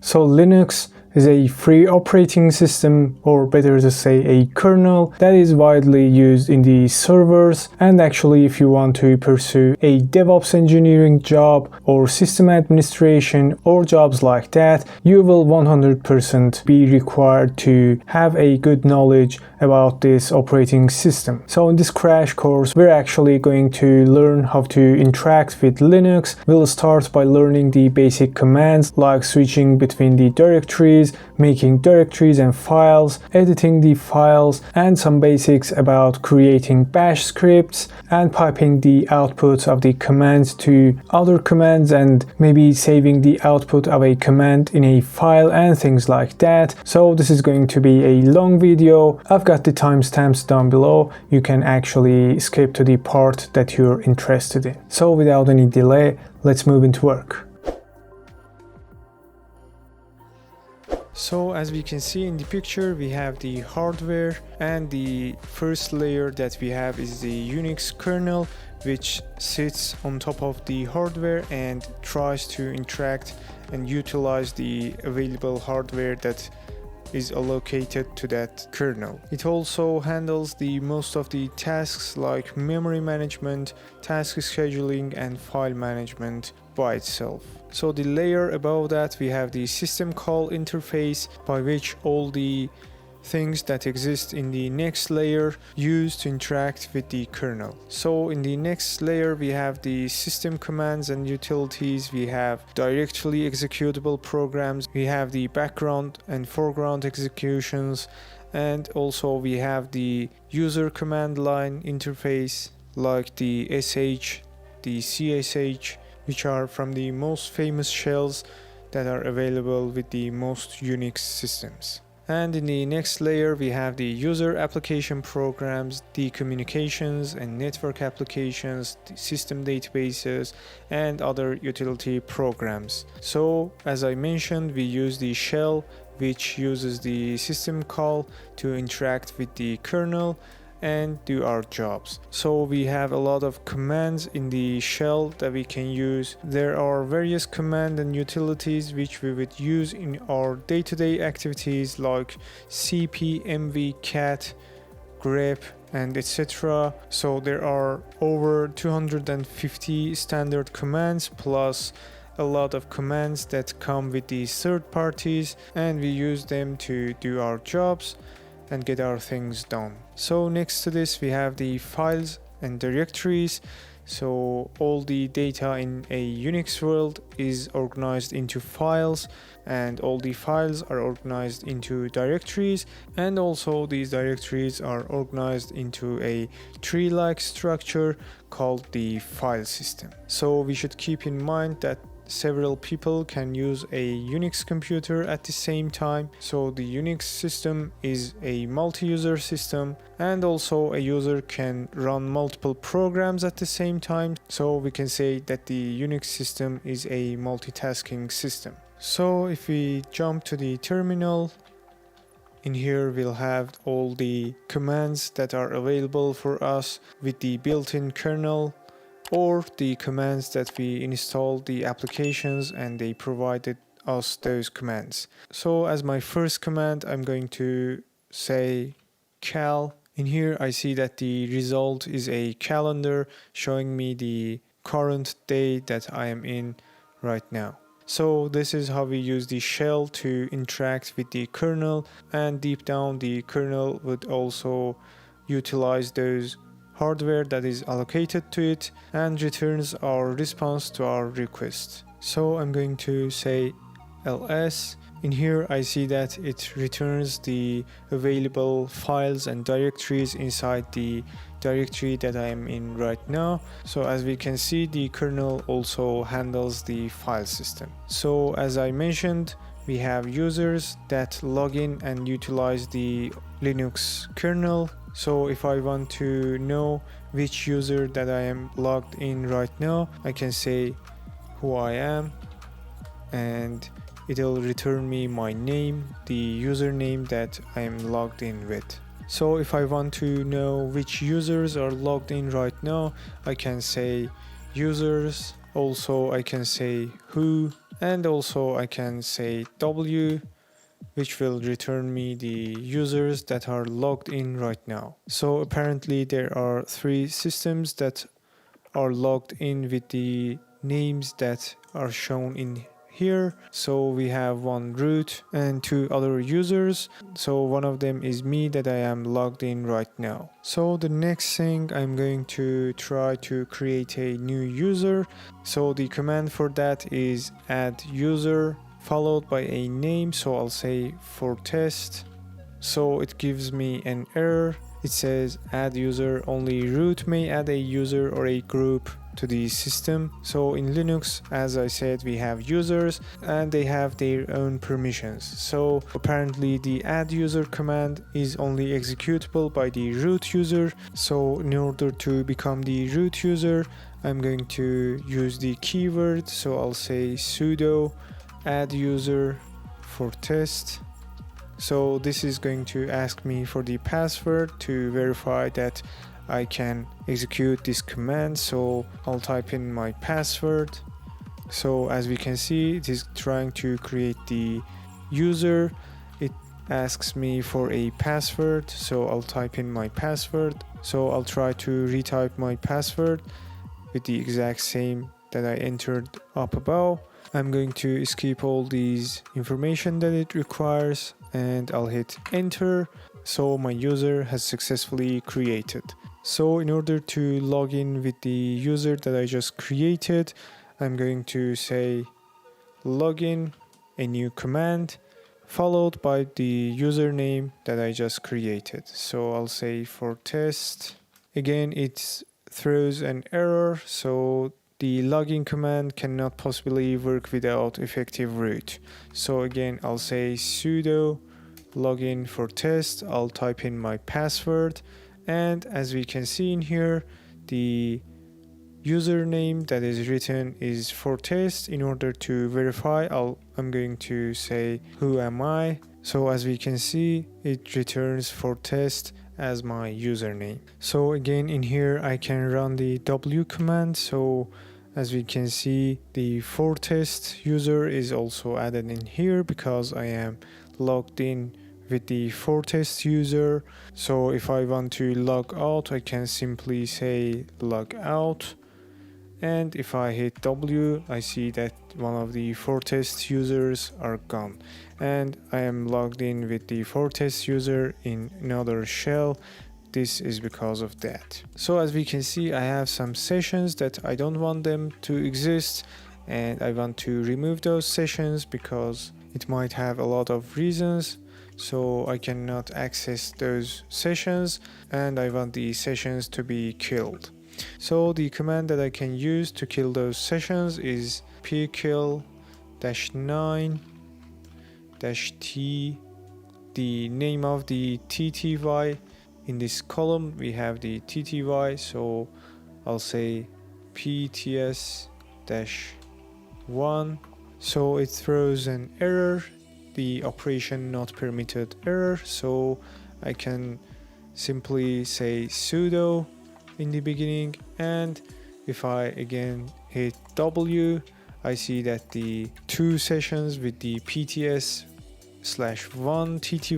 So Linux is a free operating system, or better to say a kernel, that is widely used in the servers. And actually, if you want to pursue a DevOps engineering job or system administration or jobs like that, you will 100% be required to have a good knowledge about this operating system. So in this crash course, we're actually going to learn how to interact with Linux. We'll start by learning the basic commands like switching between the directories, making directories and files, editing the files, and some basics about creating bash scripts and piping the output of the commands to other commands, and maybe saving the output of a command in a file and things like that. So this is going to be a long video. I've got the timestamps down below. You can actually skip to the part that you're interested in. So without any delay, let's move into work. So as we can see in the picture, we have the hardware, and the first layer that we have is the Unix kernel, which sits on top of the hardware and tries to interact and utilize the available hardware that is allocated to that kernel. It also handles the most of the tasks like memory management, task scheduling, and file management by itself. So the layer above that, we have the system call interface, by which all the things that exist in the next layer use to interact with the kernel. So in the next layer, we have the system commands and utilities, we have directly executable programs, we have the background and foreground executions, and also we have the user command line interface like the sh, the csh, which are from the most famous shells that are available with the most Unix systems. And in the next layer, we have the user application programs, the communications and network applications, the system databases, and other utility programs. So as I mentioned, we use the shell, which uses the system call to interact with the kernel and do our jobs. So we have a lot of commands in the shell that we can use. There are various command and utilities which we would use in our day-to-day activities like cp, mv, cat, grep, and etc. So there are over 250 standard commands plus a lot of commands that come with these third parties, and we use them to do our jobs and get our things done. So next to this, we have the files and directories. So all the data in a Unix world is organized into files, and all the files are organized into directories, and also these directories are organized into a tree-like structure called the file system. So we should keep in mind that several people can use a Unix computer at the same time. So the Unix system is a multi-user system, and also a user can run multiple programs at the same time. So we can say that the Unix system is a multitasking system. So if we jump to the terminal, in here we'll have all the commands that are available for us with the built-in kernel, or the commands that we installed the applications and they provided us those commands. So as my first command, I'm going to say cal. In here I see that the result is a calendar showing me the current day that I am in right now. So this is how we use the shell to interact with the kernel, and deep down the kernel would also utilize those hardware that is allocated to it and returns our response to our request. So I'm going to say ls. In here I see that it returns the available files and directories inside the directory that I am in right now. So as we can see, the kernel also handles the file system. So as I mentioned, we have users that log in and utilize the Linux kernel. So if I want to know which user that I am logged in right now, I can say who I am, and it'll return me my name, the username that I am logged in with. So if I want to know which users are logged in right now, I can say users. Also I can say who, And also I can say W, which will return me the users that are logged in right now. So apparently there are 3 systems that are logged in with the names that are shown in here. So we have 1 root and 2 other users. So one of them is me that I am logged in right now. So the next thing, I'm going to try to create a new user. So the command for that is add user followed by a name. So I'll say for test. So it gives me an error. It says add user, only root may add a user or a group to the system. So in Linux, as I said, we have users and they have their own permissions. So apparently the add user command is only executable by the root user. So in order to become the root user, I'm going to use the keyword. So I'll say sudo add user for test. So this is going to ask me for the password to verify that I can execute this command. So I'll type in my password. So as we can see, it is trying to create the user. It asks me for a password. So I'll type in my password. So I'll try to retype my password with the exact same that I entered up above. I'm going to skip all these information that it requires and I'll hit enter. So my user has successfully created. So in order to log in with the user that I just created, I'm going to say login, a new command, followed by the username that I just created. So I'll say for test. Again, it throws an error. So the login command cannot possibly work without effective root. So again, I'll say sudo login for test. I'll type in my password. And as we can see in here, the username that is written is for test. In order to verify, I'm going to say who am I. So as we can see, it returns for test as my username. So again, in here I can run the W command. So as we can see, the for test user is also added in here because I am logged in with the for test user. So if I want to log out, I can simply say log out. And if I hit W, I see that one of the for test users are gone. And I am logged in with the for test user in another shell. This is because of that. So as we can see, I have some sessions that I don't want them to exist. And I want to remove those sessions because it might have a lot of reasons. So I cannot access those sessions and I want the sessions to be killed. So the command that I can use to kill those sessions is pkill-9-t, the name of the tty. In this column we have the tty, so I'll say pts-1. So it throws an error, the operation not permitted error, so I can simply say sudo in the beginning, and if I again hit W, I see that the 2 sessions with the pts/1 tty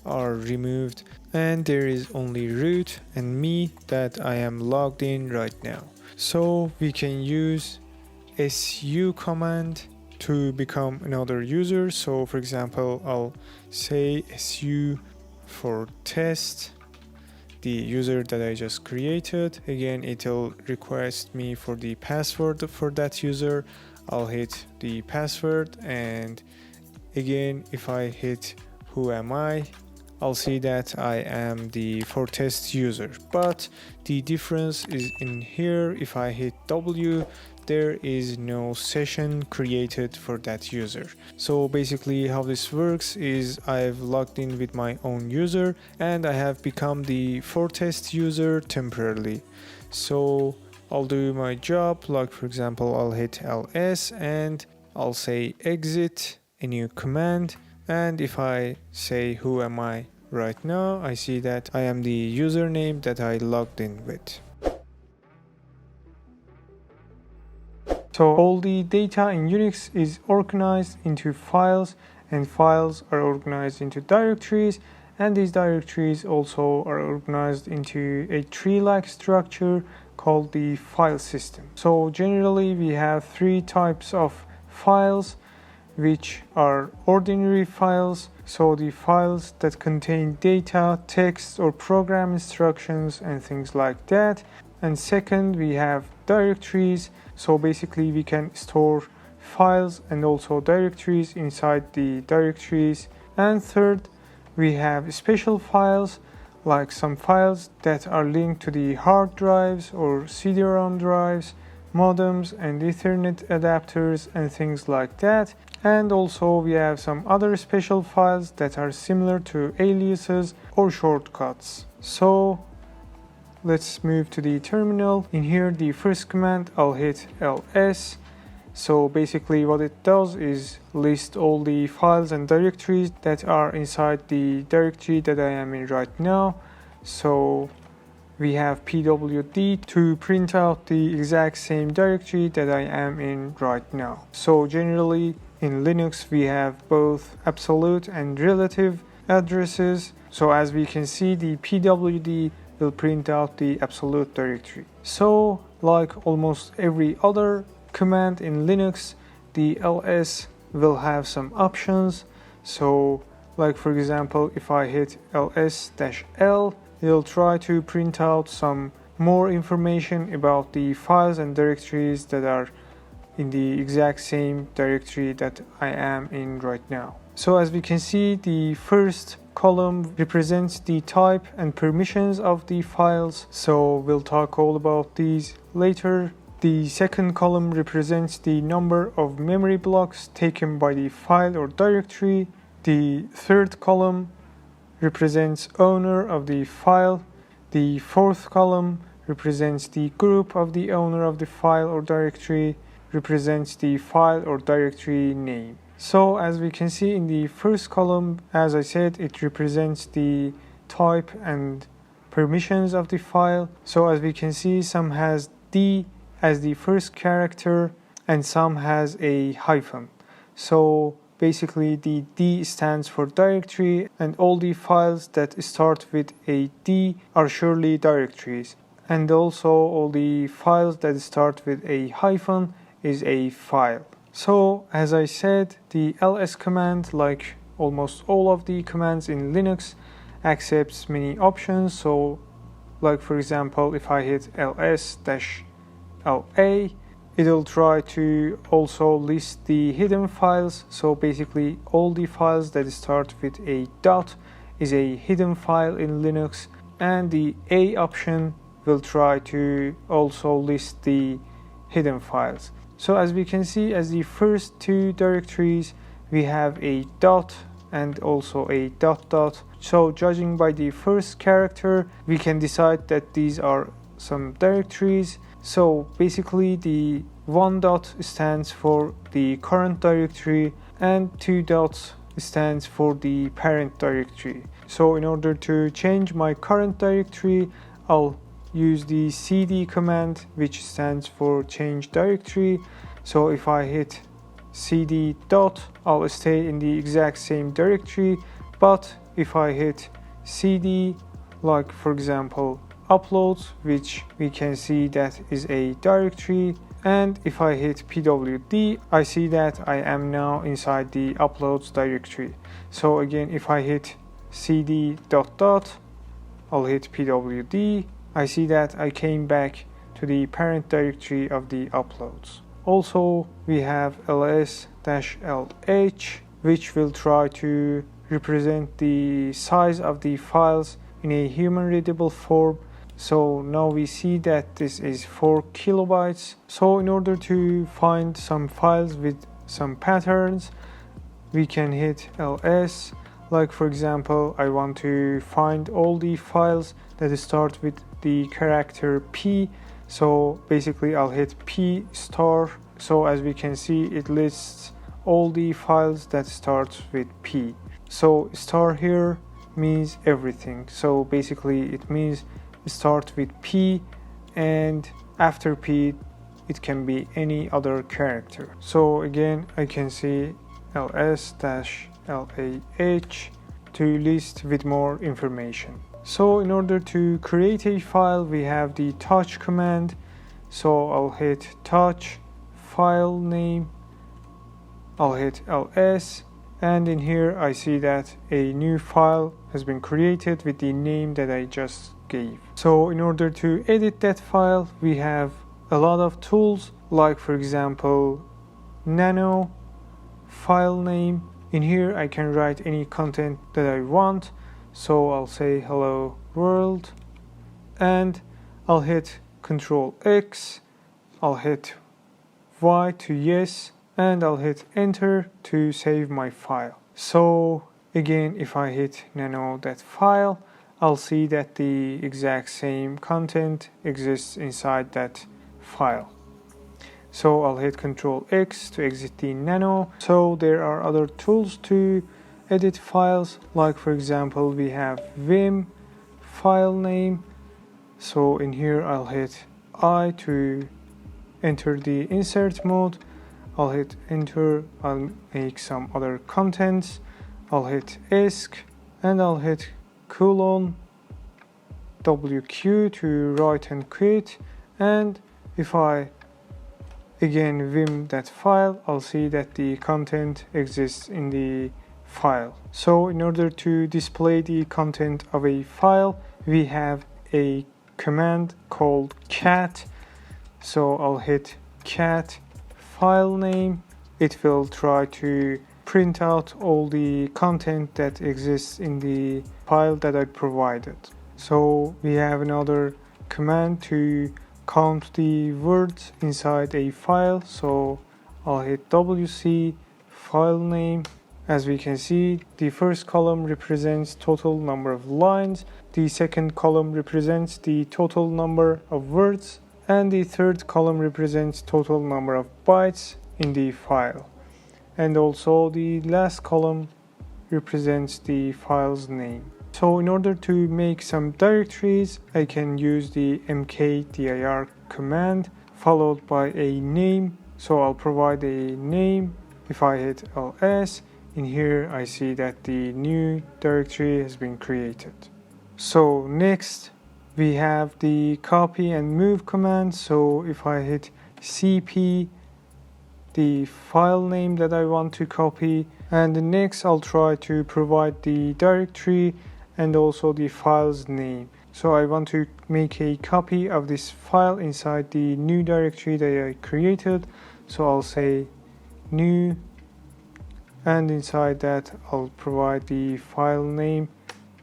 are removed and there is only root and me that I am logged in right now. So we can use su command to become another user. So for example, I'll say su for test, the user that I just created. Again, it'll request me for the password for that user. I'll hit the password, and again, if I hit who am I, I'll see that I am the for test user. But the difference is in here. If I hit W, there is no session created for that user. So basically how this works is I've logged in with my own user and I have become the for test user temporarily. So I'll do my job, like for example, I'll hit ls and I'll say exit, a new command, and if I say who am I right now, I see that I am the username that I logged in with. So all the data in Unix is organized into files, and files are organized into directories, and these directories also are organized into a tree-like structure called the file system. So generally we have three types of files, which are ordinary files, so the files that contain data, text or program instructions and things like that. And second, we have directories, so basically we can store files and also directories inside the directories. And third, we have special files, like some files that are linked to the hard drives or CD-ROM drives, modems and Ethernet adapters and things like that. And also we have some other special files that are similar to aliases or shortcuts. So let's move to the terminal. In here, the first command, I'll hit ls. So basically what it does is list all the files and directories that are inside the directory that I am in right now. So we have pwd to print out the exact same directory that I am in right now. So generally in Linux we have both absolute and relative addresses. So as we can see, the pwd will print out the absolute directory. So like almost every other command in Linux, the ls will have some options. So like for example, if I hit ls-l, it'll try to print out some more information about the files and directories that are in the exact same directory that I am in right now. So as we can see, the first column represents the type and permissions of the files, so we'll talk all about these later. The second column represents the number of memory blocks taken by the file or directory. The third column represents owner of the file. The fourth column represents the group of the owner of the file or directory, represents the file or directory name. So as we can see in the first column, as I said, it represents the type and permissions of the file. So as we can see, some has D as the first character and some has a hyphen. So basically the D stands for directory, and all the files that start with a D are surely directories. And also all the files that start with a hyphen is a file. So as I said, the ls command, like almost all of the commands in Linux, accepts many options. So like for example, if I hit ls-la, it'll try to also list the hidden files. So basically all the files that start with a dot is a hidden file in Linux, and the A option will try to also list the hidden files. So as we can see, as the first two directories, we have a dot and also a dot dot. So judging by the first character, we can decide that these are some directories. So basically the one dot stands for the current directory and two dots stands for the parent directory. So in order to change my current directory, I'll use the cd command, which stands for change directory. So if I hit cd dot, I'll stay in the exact same directory. But if I hit cd, like for example uploads, which we can see that is a directory, and if I hit pwd, I see that I am now inside the uploads directory. So again, if I hit cd dot dot, I'll hit pwd, I see that I came back to the parent directory of the uploads. Also, we have ls-lh, which will try to represent the size of the files in a human readable form. So now we see that this is 4 kilobytes. So in order to find some files with some patterns, we can hit ls. Like for example, I want to find all the files that start with the character P. So basically I'll hit P star. So as we can see, it lists all the files that start with P. So star here means everything. So basically it means start with P, and after P it can be any other character. So again, I can see ls-lah to list with more information. So in order to create a file, we have the touch command. So I'll hit touch file name, I'll hit ls, and in here I see that a new file has been created with the name that I just gave. So in order to edit that file, we have a lot of tools, like for example nano file name. In here I can write any content that I want, so I'll say hello world, and I'll hit Ctrl X, I'll hit Y to yes, and I'll hit enter to save my file. So again, if I hit nano.file, I'll see that the exact same content exists inside that file. So I'll hit Ctrl X to exit the nano. So there are other tools to edit files, like for example we have vim file name. So in here I'll hit I to enter the insert mode, I'll hit enter, I'll make some other contents, I'll hit esc, and I'll hit colon WQ to write and quit. And if I again vim that file, I'll see that the content exists in the file. So in order to display the content of a file, we have a command called cat. So I'll hit cat file name. It will try to print out all the content that exists in the file that I provided. So we have another command to count the words inside a file. So I'll hit wc file name. As we can see, the first column represents total number of lines, the second column represents the total number of words, and the third column represents total number of bytes in the file. And also the last column represents the file's name. So in order to make some directories, I can use the mkdir command followed by a name. So I'll provide a name. If I hit ls, in here I see that the new directory has been created. So next we have the copy and move command. So if I hit cp, the file name that I want to copy, and next I'll try to provide the directory and also the file's name. So I want to make a copy of this file inside the new directory that I created. So I'll say new, and inside that I'll provide the file name.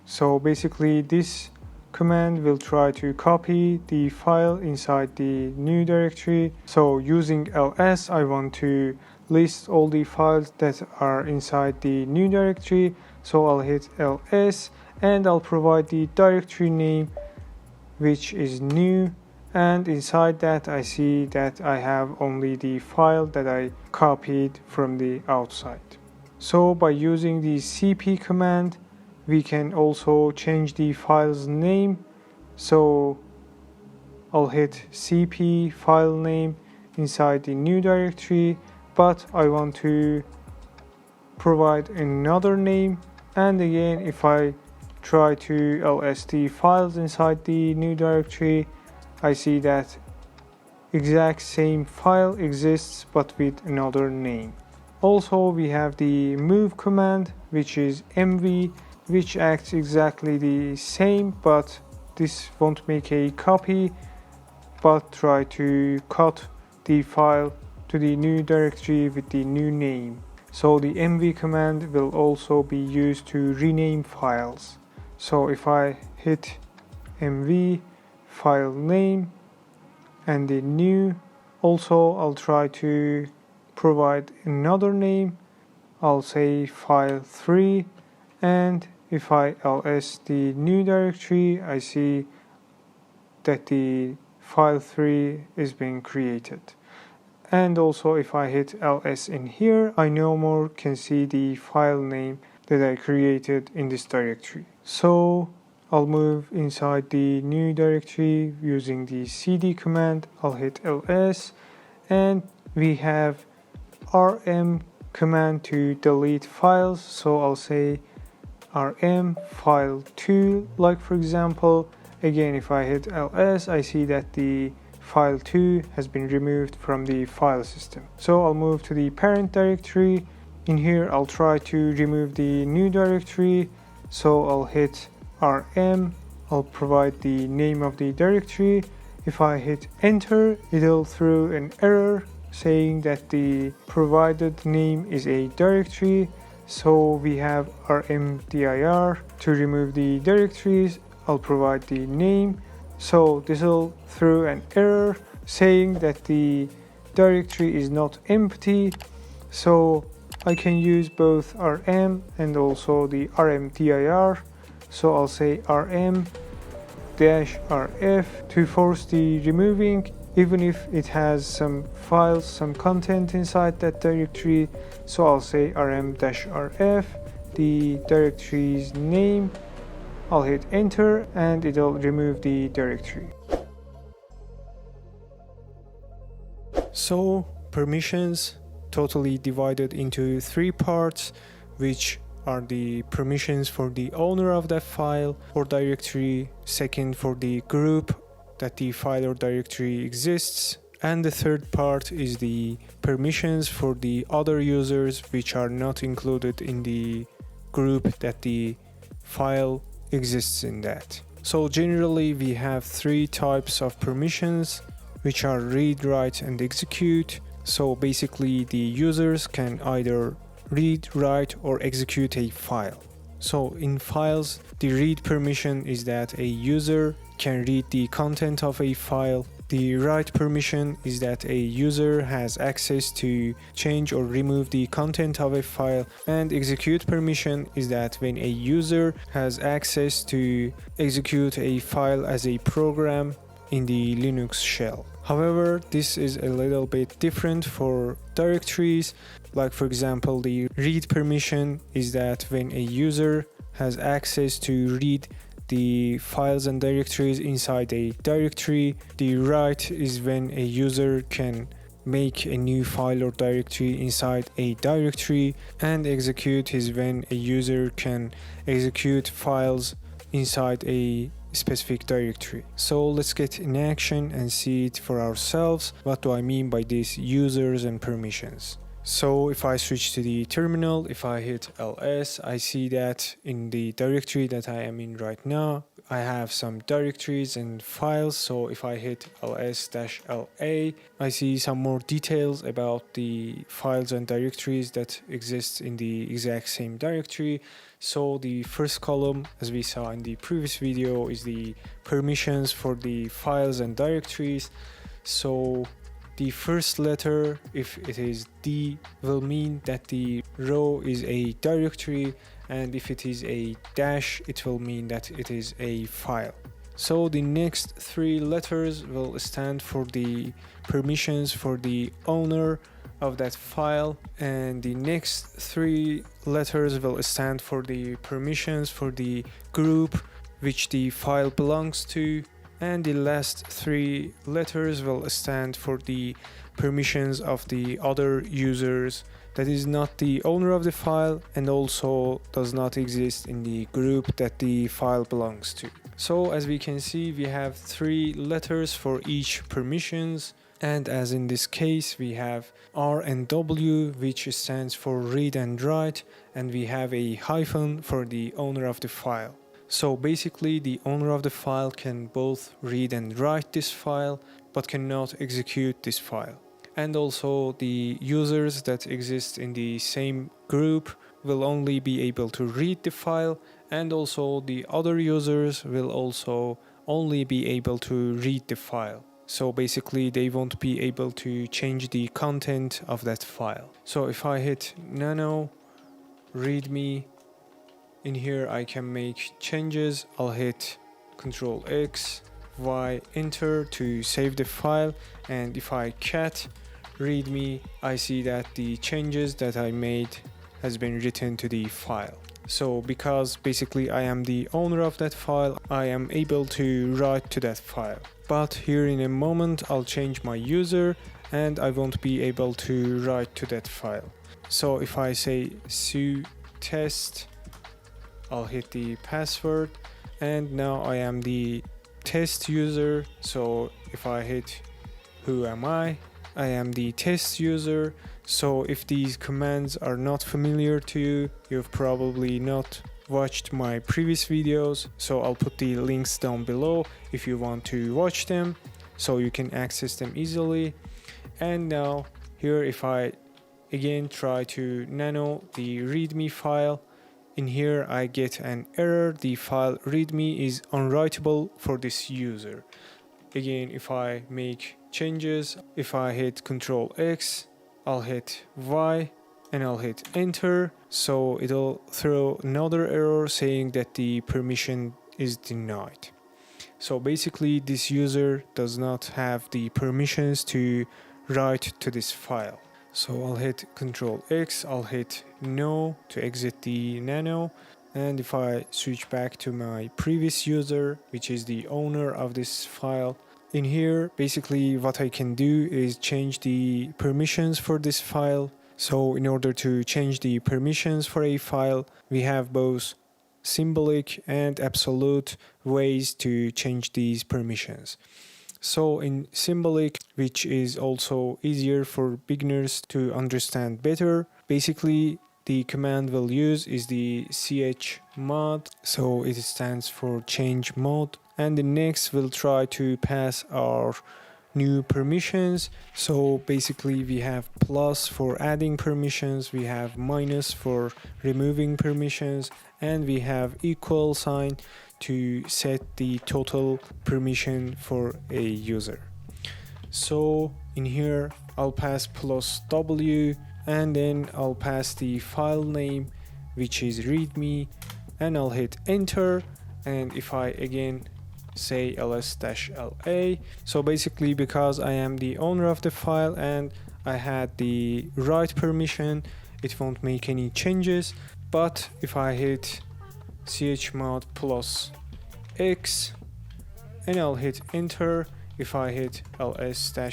So basically this command will try to copy the file inside the new directory. So using ls, I want to list all the files that are inside the new directory. So I'll hit ls, and I'll provide the directory name, which is new, and inside that I see that I have only the file that I copied from the outside. So by using the cp command, we can also change the file's name. So I'll hit cp file name inside the new directory, but I want to provide another name. And again, if I try to ls the files inside the new directory, I see that exact same file exists but with another name. Also we have the move command, which is mv, which acts exactly the same, but this won't make a copy but try to cut the file to the new directory with the new name. So the mv command will also be used to rename files. So if I hit mv file name and the new, also I'll try to provide another name. I'll say file3, and if I ls the new directory, I see that the file3 is being created. And also if I hit ls in here, I no more can see the file name that I created in this directory. So I'll move inside the new directory using the cd command. I'll hit ls, and we have rm command to delete files. So I'll say rm file2, like for example. Again, if I hit ls, I see that the file2 has been removed from the file system. So I'll move to the parent directory. In here I'll try to remove the new directory. So I'll hit rm, I'll provide the name of the directory. If I hit enter, it'll throw an error saying that the provided name is a directory. So we have rmdir to remove the directories. I'll provide the name. So this will throw an error saying that the directory is not empty. So I can use both rm and also the rmdir. So I'll say rm-rf to force the removing, even if it has some files, some content inside that directory. So I'll say rm-rf, the directory's name. I'll hit enter and it'll remove the directory. So permissions totally divided into three parts, which are the permissions for the owner of that file or directory, second for the group that the file or directory exists, and the third part is the permissions for the other users which are not included in the group that the file exists in that. So generally we have three types of permissions, which are read, write, and execute. So basically the users can either read, write, or execute a file. So in files, the read permission is that a user can read the content of a file. The write permission is that a user has access to change or remove the content of a file, and execute permission is that when a user has access to execute a file as a program in the Linux shell. However, this is a little bit different for directories. Like for example, the read permission is that when a user has access to read the files and directories inside a directory. The write is when a user can make a new file or directory inside a directory, and execute is when a user can execute files inside a specific directory. So let's get in action and see it for ourselves. What do I mean by these users and permissions? So if I switch to the terminal, if I hit ls, I see that in the directory that I am in right now, I have some directories and files. So if I hit ls-la, I see some more details about the files and directories that exist in the exact same directory. So the first column, as we saw in the previous video, is the permissions for the files and directories. So the first letter, if it is D, will mean that the row is a directory, and if it is a dash, it will mean that it is a file. So the next three letters will stand for the permissions for the owner of that file, and the next three letters will stand for the permissions for the group which the file belongs to, and the last three letters will stand for the permissions of the other users that is not the owner of the file and also does not exist in the group that the file belongs to. So as we can see, we have three letters for each permissions, and as in this case we have R and W, which stands for read and write, and we have a hyphen for the owner of the file. So basically the owner of the file can both read and write this file, but cannot execute this file. And also the users that exist in the same group will only be able to read the file, and also the other users will also only be able to read the file. So basically they won't be able to change the content of that file. So if I hit nano readme, in here I can make changes. I'll hit Ctrl X, Y, enter to save the file, and if I cat readme, I see that the changes that I made has been written to the file. So because basically I am the owner of that file, I am able to write to that file. But here in a moment I'll change my user, and I won't be able to write to that file. So if I say su test, I'll hit the password, and now I am the test user. So if I hit who am I am the test user. So if these commands are not familiar to you, you've probably not watched my previous videos, so I'll put the links down below if you want to watch them so you can access them easily. And now here, if I again try to nano the readme file, in here I get an error. The file readme is unwritable for this user. Again, if I make changes, if I hit Ctrl X, I'll hit Y, and I'll hit enter, so it'll throw another error saying that the permission is denied. So basically this user does not have the permissions to write to this file. So I'll hit Ctrl X, I'll hit no to exit the nano, and if I switch back to my previous user, which is the owner of this file, in here basically what I can do is change the permissions for this file. So in order to change the permissions for a file, we have both symbolic and absolute ways to change these permissions. So in symbolic, which is also easier for beginners to understand better, basically the command we'll use is the chmod, so it stands for change mode. And the next we'll try to pass our new permissions. So basically we have plus for adding permissions, we have minus for removing permissions, and we have equal sign to set the total permission for a user. So in here I'll pass plus W, and then I'll pass the file name, which is readme, and I'll hit enter. And if I again say ls-la, so basically because I am the owner of the file and I had the write permission, it won't make any changes. But if I hit chmod plus X and I'll hit enter, if I hit ls-la,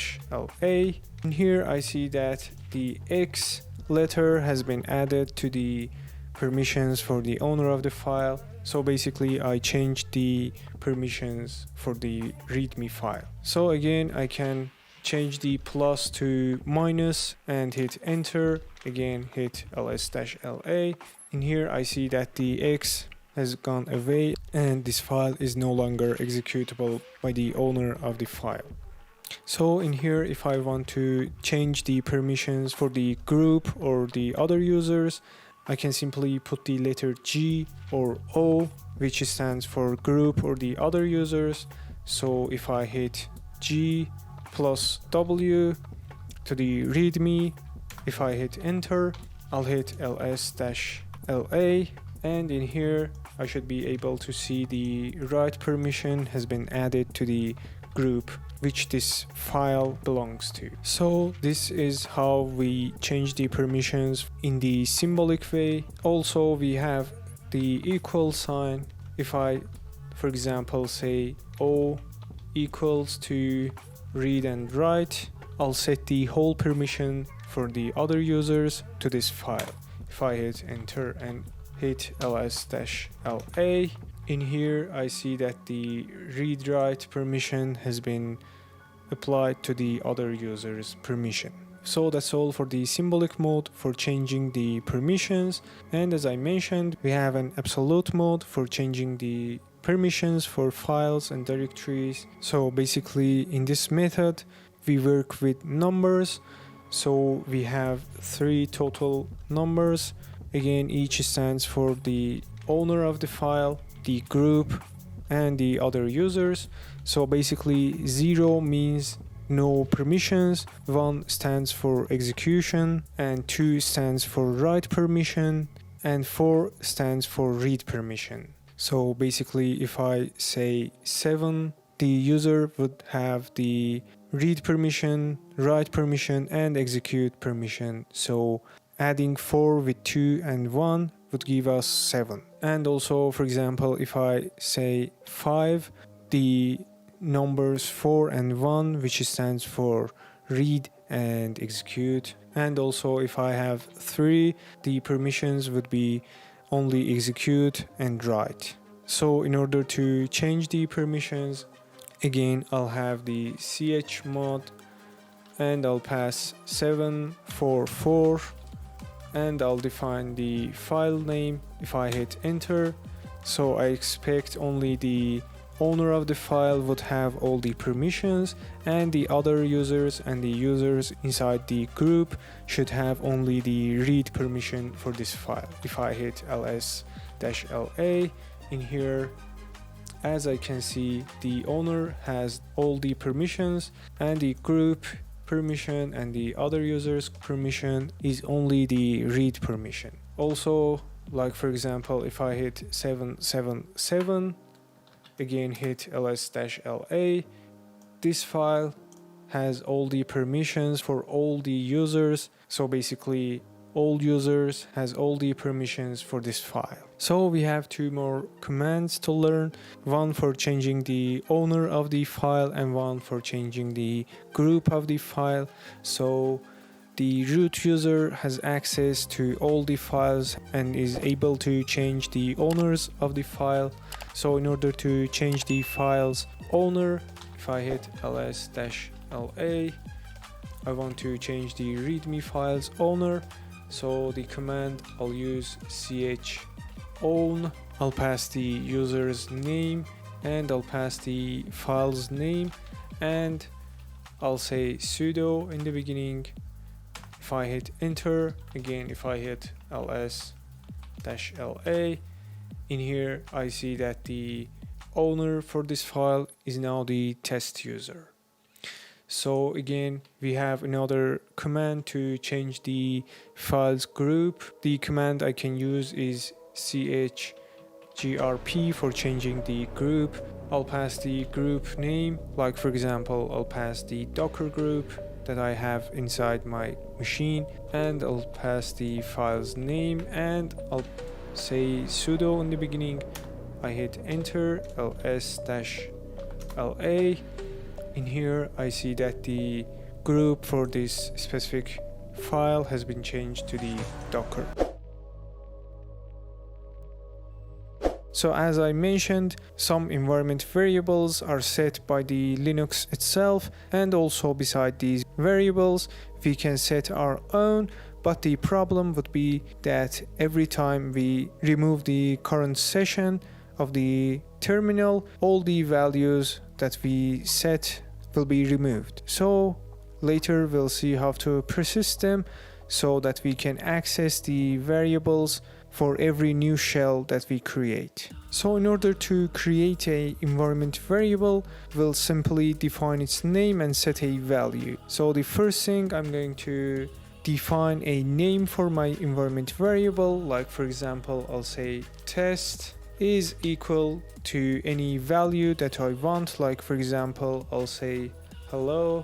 in here I see that the X letter has been added to the permissions for the owner of the file. So basically I changed the permissions for the readme file. So again I can change the plus to minus and hit enter, again hit ls-la. In here I see that the X has gone away and this file is no longer executable by the owner of the file. So in here, if I want to change the permissions for the group or the other users, I can simply put the letter G or O, which stands for group or the other users. So if I hit G plus W to the readme, if I hit enter, I'll hit ls-la, and in here I should be able to see the write permission has been added to the group which this file belongs to. So this is how we change the permissions in the symbolic way. Also we have the equal sign. If I, for example, say O equals to read and write, I'll set the whole permission for the other users to this file. If I hit enter and hit ls-la, in here I see that the read write permission has been applied to the other user's permission. So that's all for the symbolic mode for changing the permissions. And as I mentioned, we have an absolute mode for changing the permissions for files and directories. So basically in this method we work with numbers. So we have 3 total numbers. Again, each stands for the owner of the file, the group, and the other users. So basically 0 means no permissions, 1 stands for execution, and 2 stands for write permission, and 4 stands for read permission. So basically if I say 7, the user would have the read permission, write permission, and execute permission. So adding 4 with 2 and 1 would give us 7. And also, for example, if I say 5, the numbers 4 and 1, which stands for read and execute. And also if I have 3, the permissions would be only execute and write. So in order to change the permissions, again I'll have the chmod and I'll pass 744 and I'll define the file name. If I hit enter, so I expect only the owner of the file would have all the permissions, and the other users and the users inside the group should have only the read permission for this file. If I hit ls-la in here, as I can see, the owner has all the permissions and the group permission and the other users permission is only the read permission. Also, like for example, if I hit 777, again hit ls-la, this file has all the permissions for all the users. So basically all users has all the permissions for this file. So we have 2 more commands to learn, one for changing the owner of the file and one for changing the group of the file. So the root user has access to all the files and is able to change the owners of the file. So in order to change the file's owner, if I hit ls-la, I want to change the readme file's owner. So the command I'll use chown, I'll pass the user's name and I'll pass the file's name, and I'll say sudo in the beginning. If I hit enter, again if I hit ls-la, in here I see that the owner for this file is now the test user. So again, we have another command to change the files group. The command I can use is chgrp for changing the group. I'll pass the group name, like for example, I'll pass the Docker group that I have inside my machine, and I'll pass the file's name and I'll say sudo in the beginning. I hit enter, ls-la. In here I see that the group for this specific file has been changed to the Docker. So as I mentioned, some environment variables are set by the Linux itself, and also beside these variables we can set our own, but the problem would be that every time we remove the current session of the terminal, all the values that we set will be removed. So later we'll see how to persist them so that we can access the variables for every new shell that we create. So in order to create a environment variable, we'll simply define its name and set a value. So the first thing, I'm going to define a name for my environment variable, like for example I'll say test is equal to any value that I want, like for example I'll say hello,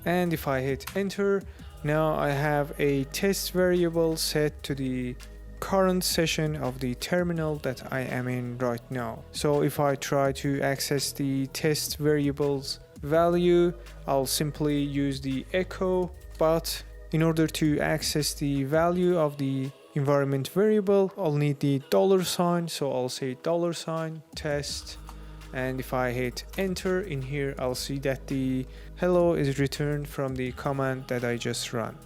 and if I hit enter, now I have a test variable set to the current session of the terminal that I am in right now. So if I try to access the test variable's value, I'll simply use the echo, but in order to access the value of the environment variable, I'll need the $, so I'll say $test, and if I hit enter in here, I'll see that the hello is returned from the command that I just ran.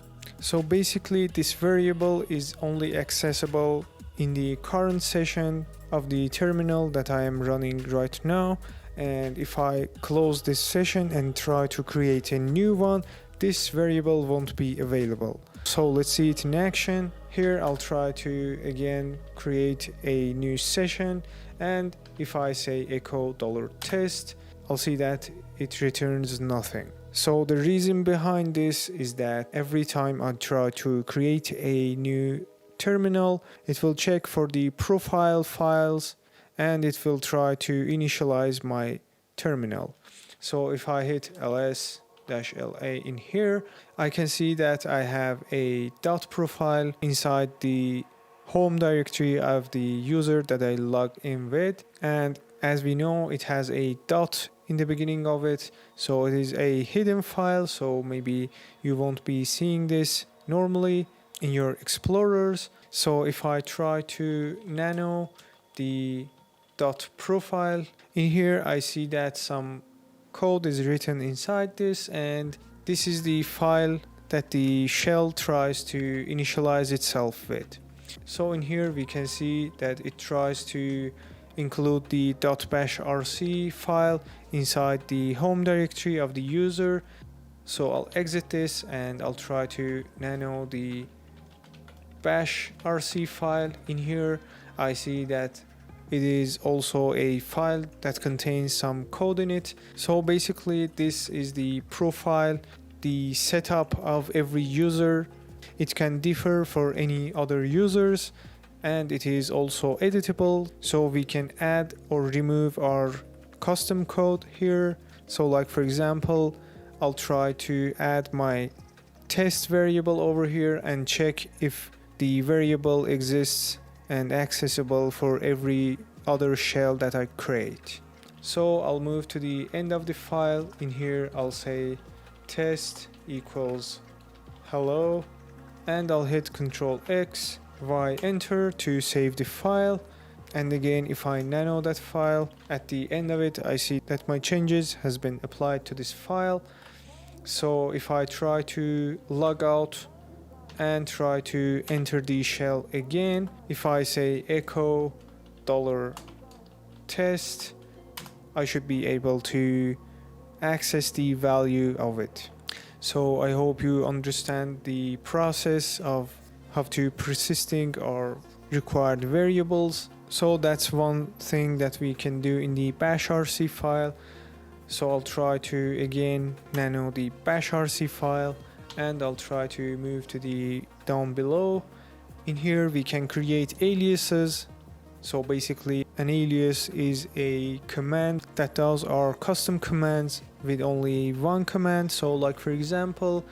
So basically this variable is only accessible in the current session of the terminal that I am running right now, and if I close this session and try to create a new one, this variable won't be available. So let's see it in action. Here I'll try to again create a new session, and if I say echo $test, I'll see that it returns nothing. So the reason behind this is that every time I try to create a new terminal, it will check for the profile files and it will try to initialize my terminal. So if I hit ls-la in here, I can see that I have a .profile inside the home directory of the user that I logged in with, and as we know, it has a in the beginning of it, so it is a hidden file, so maybe you won't be seeing this normally in your explorers. So if I try to nano the dot profile in here, I see that some code is written inside this, and this is the file that the shell tries to initialize itself with. So in here we can see that it tries to include the .bashrc file inside the home directory of the user. So I'll exit this and I'll try to nano the bashrc file. In here I see that it is also a file that contains some code in it. So basically this is the profile, the setup of every user. It can differ for any other users, and it is also editable, so we can add or remove our custom code here. So like for example, I'll try to add my test variable over here and check if the variable exists and accessible for every other shell that I create. So I'll move to the end of the file. In here I'll say test equals hello, and I'll hit Ctrl X, Y enter to save the file. And again, if I nano that file, at the end of it I see that my changes has been applied to this file. So if I try to log out and try to enter the shell again, if I say echo $test, I should be able to access the value of it. So I hope you understand the process of how to persisting our required variables. So that's one thing that we can do in the bashrc file. So I'll try to again nano the bashrc file, and I'll try to move to the down below. In here we can create aliases. So basically an alias is a command that does our custom commands with only one command. So like for example,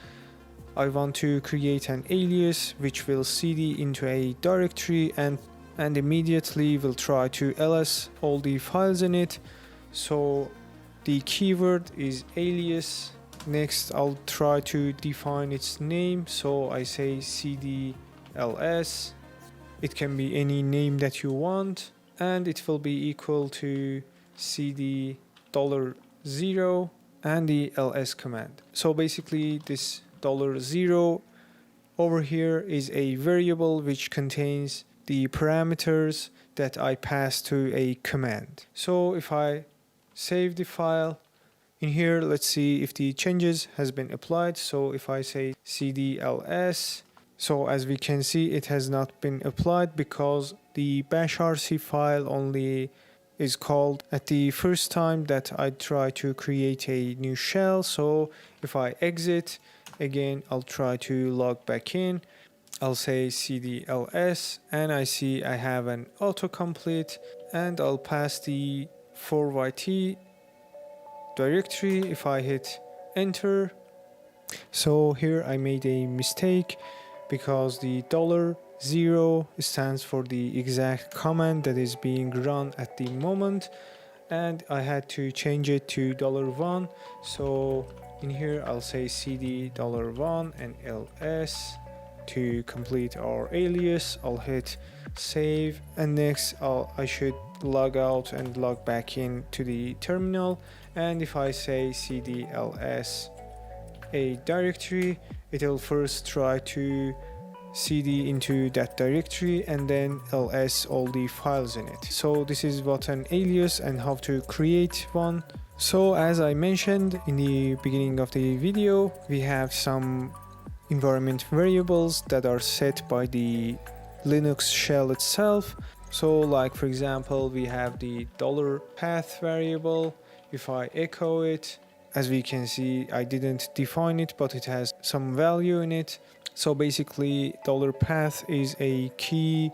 I want to create an alias which will cd into a directory and immediately will try to ls all the files in it. So the keyword is alias. Next I'll try to define its name, so I say cd ls. It can be any name that you want, and it will be equal to cd $0 and the ls command. So basically this $0 over here is a variable which contains the parameters that I pass to a command. So if I save the file, in here let's see if the changes has been applied. So if I say cd ls, so as we can see it has not been applied because the bashrc file only is called at the first time that I try to create a new shell. So if I exit again, I'll try to log back in. I'll say cd ls and I see I have an autocomplete, and I'll pass the 4yt directory if I hit enter. So here I made a mistake because the $0 stands for the exact command that is being run at the moment, and I had to change it to $1. So in here I'll say cd $1 and ls to complete our alias. I'll hit save, and next I should log out and log back in to the terminal. And if I say cd ls a directory, it will first try to cd into that directory and then ls all the files in it. So this is what an alias and how to create one. So as I mentioned in the beginning of the video, we have some environment variables that are set by the Linux shell itself. So like for example, we have the $path variable. If I echo it, as we can see, I didn't define it, but it has some value in it. So basically $path is a key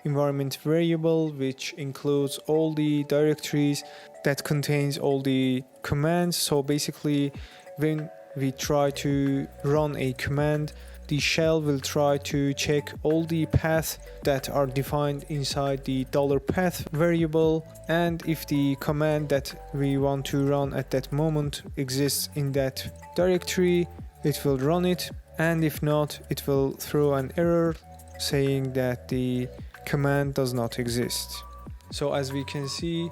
environment variable which includes all the directories that contains all the commands. So basically when we try to run a command, the shell will try to check all the paths that are defined inside the $path variable, and if the command that we want to run at that moment exists in that directory, it will run it, and if not, it will throw an error saying that the command does not exist. So as we can see,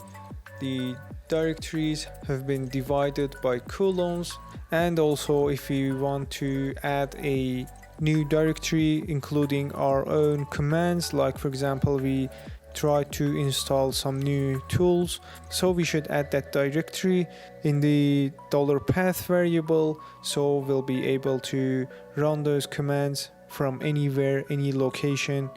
the directories have been divided by colons, and also if we want to add a new directory including our own commands, like for example we try to install some new tools, so we should add that directory in the $path variable, so we'll be able to run those commands from anywhere, any location,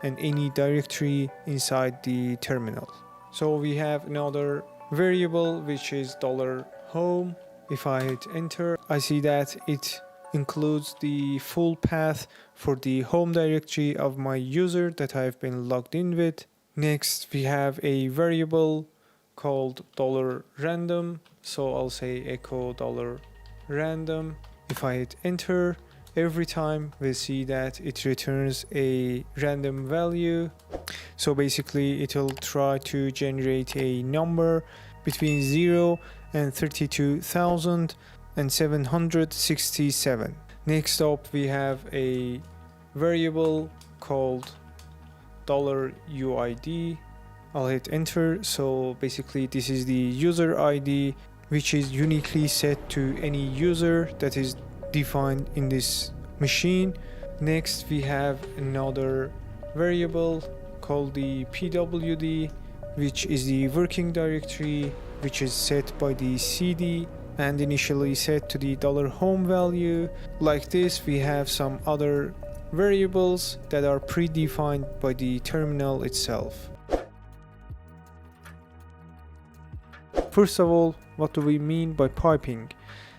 and any directory inside the terminal. So we have another variable which is $home. If I hit enter, I see that it includes the full path for the home directory of my user that I've been logged in with. Next, we have a variable called $random. So I'll say echo $random. If I hit enter, every time we'll see that it returns a random value. So basically it will try to generate a number between 0 and 32,767. Next up we have a variable called $UID. I'll hit enter. So basically this is the user ID, which is uniquely set to any user that is defined in this machine. Next we have another variable called the pwd, which is the working directory, which is set by the cd and initially set to the $home value. Like this, we have some other variables that are predefined by the terminal itself. First of all, what do we mean by piping?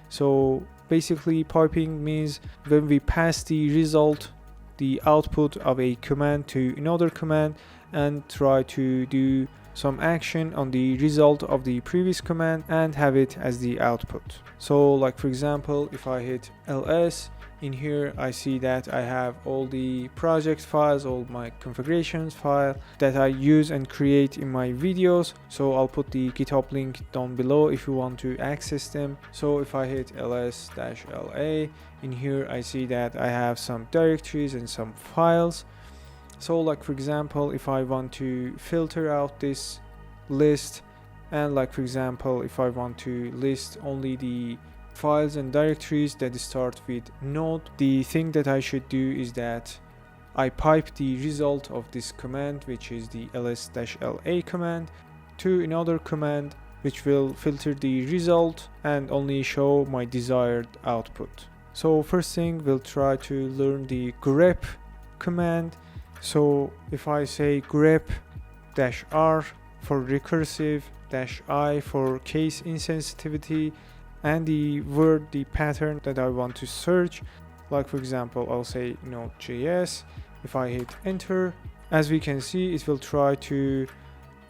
So basically piping means when we pass the result, the output of a command to another command and try to do some action on the result of the previous command and have it as the output. So like for example, if I hit ls, in here I see that I have all the project files, all my configurations file that I use and create in my videos. So I'll put the GitHub link down below if you want to access them. So if I hit ls-la, in here I see that I have some directories and some files. So like for example, if I want to filter out this list, and like for example if I want to list only the files and directories that start with node, the thing that I should do is that I pipe the result of this command, which is the ls-la command, to another command which will filter the result and only show my desired output. So first thing, we'll try to learn the grep command. So if I say grep-r for recursive, -i for case insensitivity, and the word, the pattern that I want to search, like for example I'll say node.js. If I hit enter, as we can see, it will try to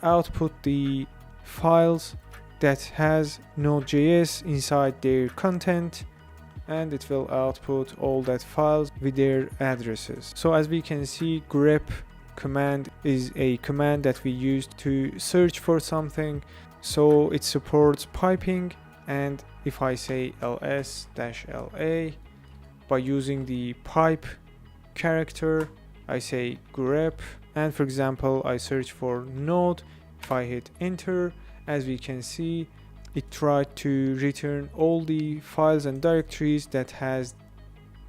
output the files that has node.js inside their content, and it will output all that files with their addresses. So as we can see, grep command is a command that we use to search for something, so it supports piping. And if I say ls-la, by using the pipe character, I say grep, and for example I search for node. If I hit enter, as we can see, it tried to return all the files and directories that has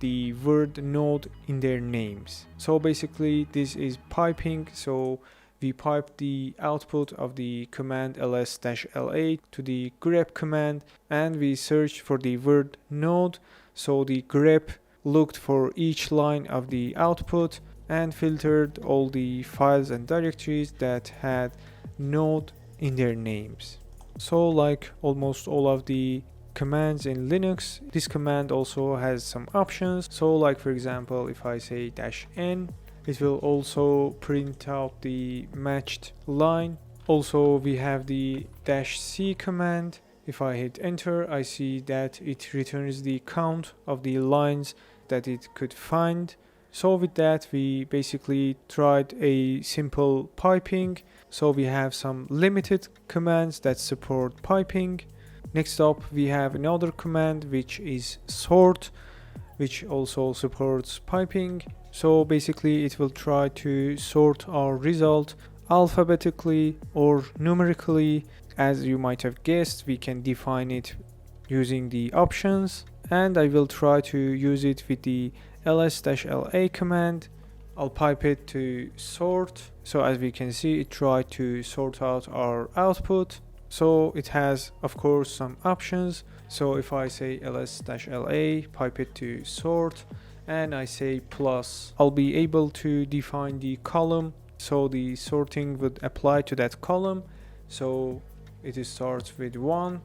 the word node in their names. So basically this is piping. So we pipe the output of the command ls-la to the grep command, and we search for the word node. So the grep looked for each line of the output and filtered all the files and directories that had node in their names. So like almost all of the commands in Linux, this command also has some options. So like for example, if I say -n, it will also print out the matched line. Also we have the -c command. If I hit enter, I see that it returns the count of the lines that it could find. So with that, we basically tried a simple piping. So we have some limited commands that support piping. Next up, we have another command which is sort, which also supports piping. So basically it will try to sort our result alphabetically or numerically. As you might have guessed, we can define it using the options, and I will try to use it with the ls-la command. I'll pipe it to sort. So as we can see, it tried to sort out our output. So it has, of course, some options. So if I say ls-la, pipe it to sort, and I say plus, I'll be able to define the column. So the sorting would apply to that column. So it starts with 1,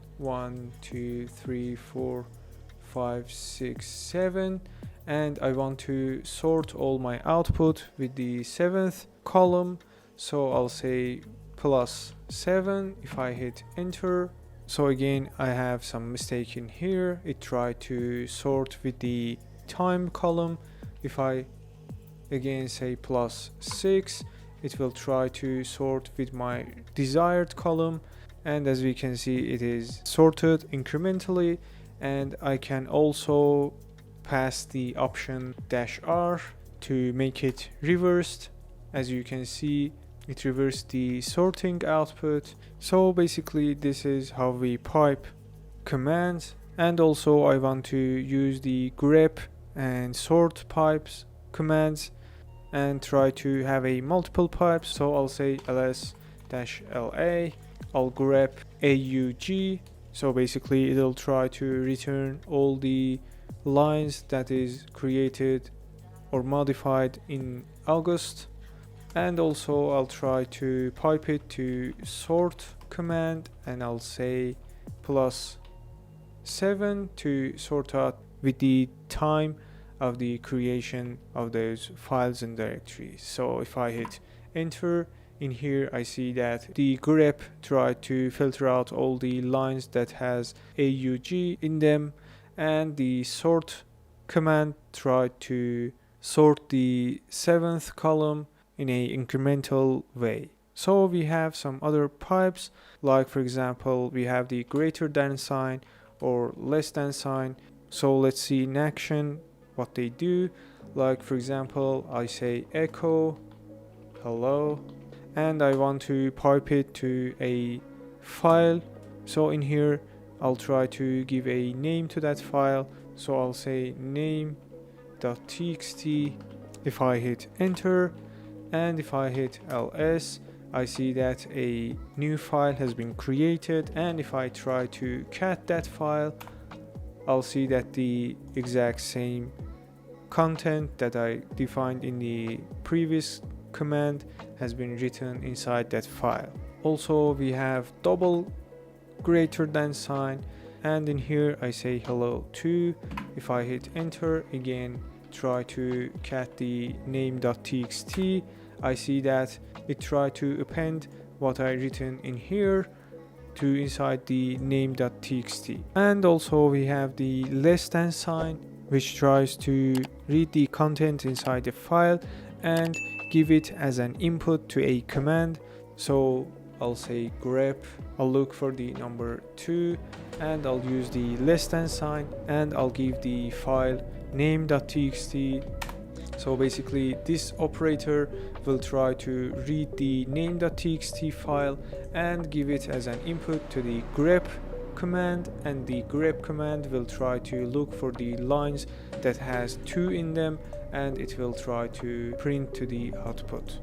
2, 3, 4, 5, 6, 7. And I want to sort all my output with the 7th column. So I'll say plus 7 if I hit enter. So again, I have some mistake in here. It tried to sort with the time column. If I again say plus 6, it will try to sort with my desired column. And as we can see, it is sorted incrementally. And I can also pass the option -r to make it reversed. As you can see, it reversed the sorting output. So basically this is how we pipe commands. And also I want to use the grep and sort pipes commands and try to have a multiple pipes. So I'll say ls-la, I'll grep aug. So basically it'll try to return all the lines that is created or modified in August. And also I'll try to pipe it to sort command, and I'll say plus 7 to sort out with the time of the creation of those files and directories. So if I hit enter, in here I see that the grep tried to filter out all the lines that has AUG in them, and the sort command tried to sort the 7th column in a incremental way. So we have some other pipes, like for example we have the greater than sign or less than sign. So let's see in action what they do. Like for example, I say echo hello, and I want to pipe it to a file. So in here I'll try to give a name to that file. So I'll say name.txt. If I hit enter and if I hit ls, I see that a new file has been created, and if I try to cat that file, I'll see that the exact same content that I defined in the previous command has been written inside that file. Also we have double greater than sign, and in here I say hello to. If I hit enter again, try to cat the name.txt, I see that it tried to append what I written in here to inside the name.txt. And also we have the less than sign, which tries to read the content inside the file and give it as an input to a command. So I'll say grep, I'll look for the number 2, and I'll use the less than sign, and I'll give the file name.txt. So basically this operator will try to read the name.txt file and give it as an input to the grep command, and the grep command will try to look for the lines that has 2 in them, and it will try to print to the output.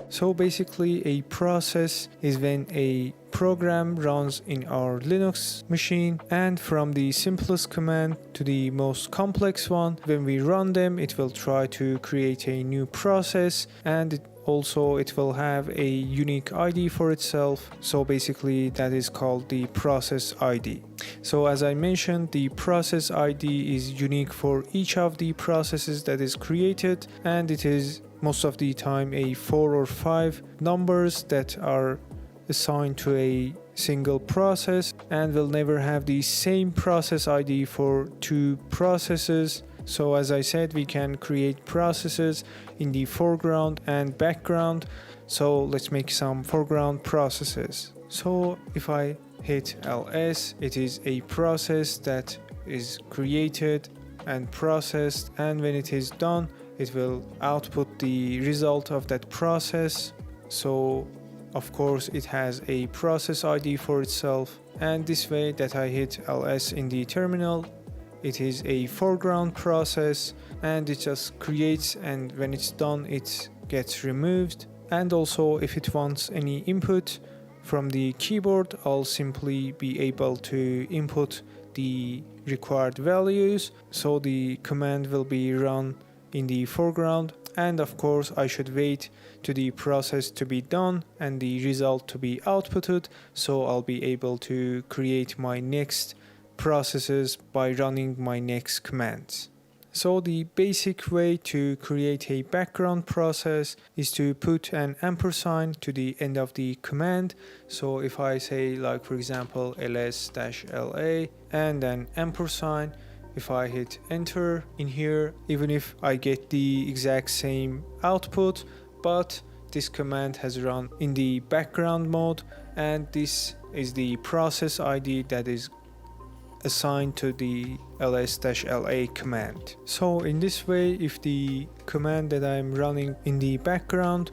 So basically a process is when a program runs in our Linux machine, and from the simplest command to the most complex one, when we run them, it will try to create a new process, and also it will have a unique ID for itself. So basically that is called the process ID. So as I mentioned, the process ID is unique for each of the processes that is created, and it is most of the time a 4 or 5 numbers that are assigned to a single process and will never have the same process ID for two processes. So as I said, we can create processes in the foreground and background. So let's make some foreground processes. So if I hit ls, it is a process that is created and processed, and when it is done, it will output the result of that process. So of course it has a process ID for itself, and this way that I hit ls in the terminal, it is a foreground process and it just creates, and when it's done it gets removed. And also if it wants any input from the keyboard, I'll simply be able to input the required values, so the command will be run in the foreground, and of course I should wait to the process to be done and the result to be outputted, so I'll be able to create my next processes by running my next commands. So the basic way to create a background process is to put an ampersand to the end of the command. So if I say, like for example, ls-la and then ampersand, if I hit enter in here, even if I get the exact same output, but this command has run in the background mode, and this is the process ID that is assigned to the ls-la command. So in this way, if the command that I'm running in the background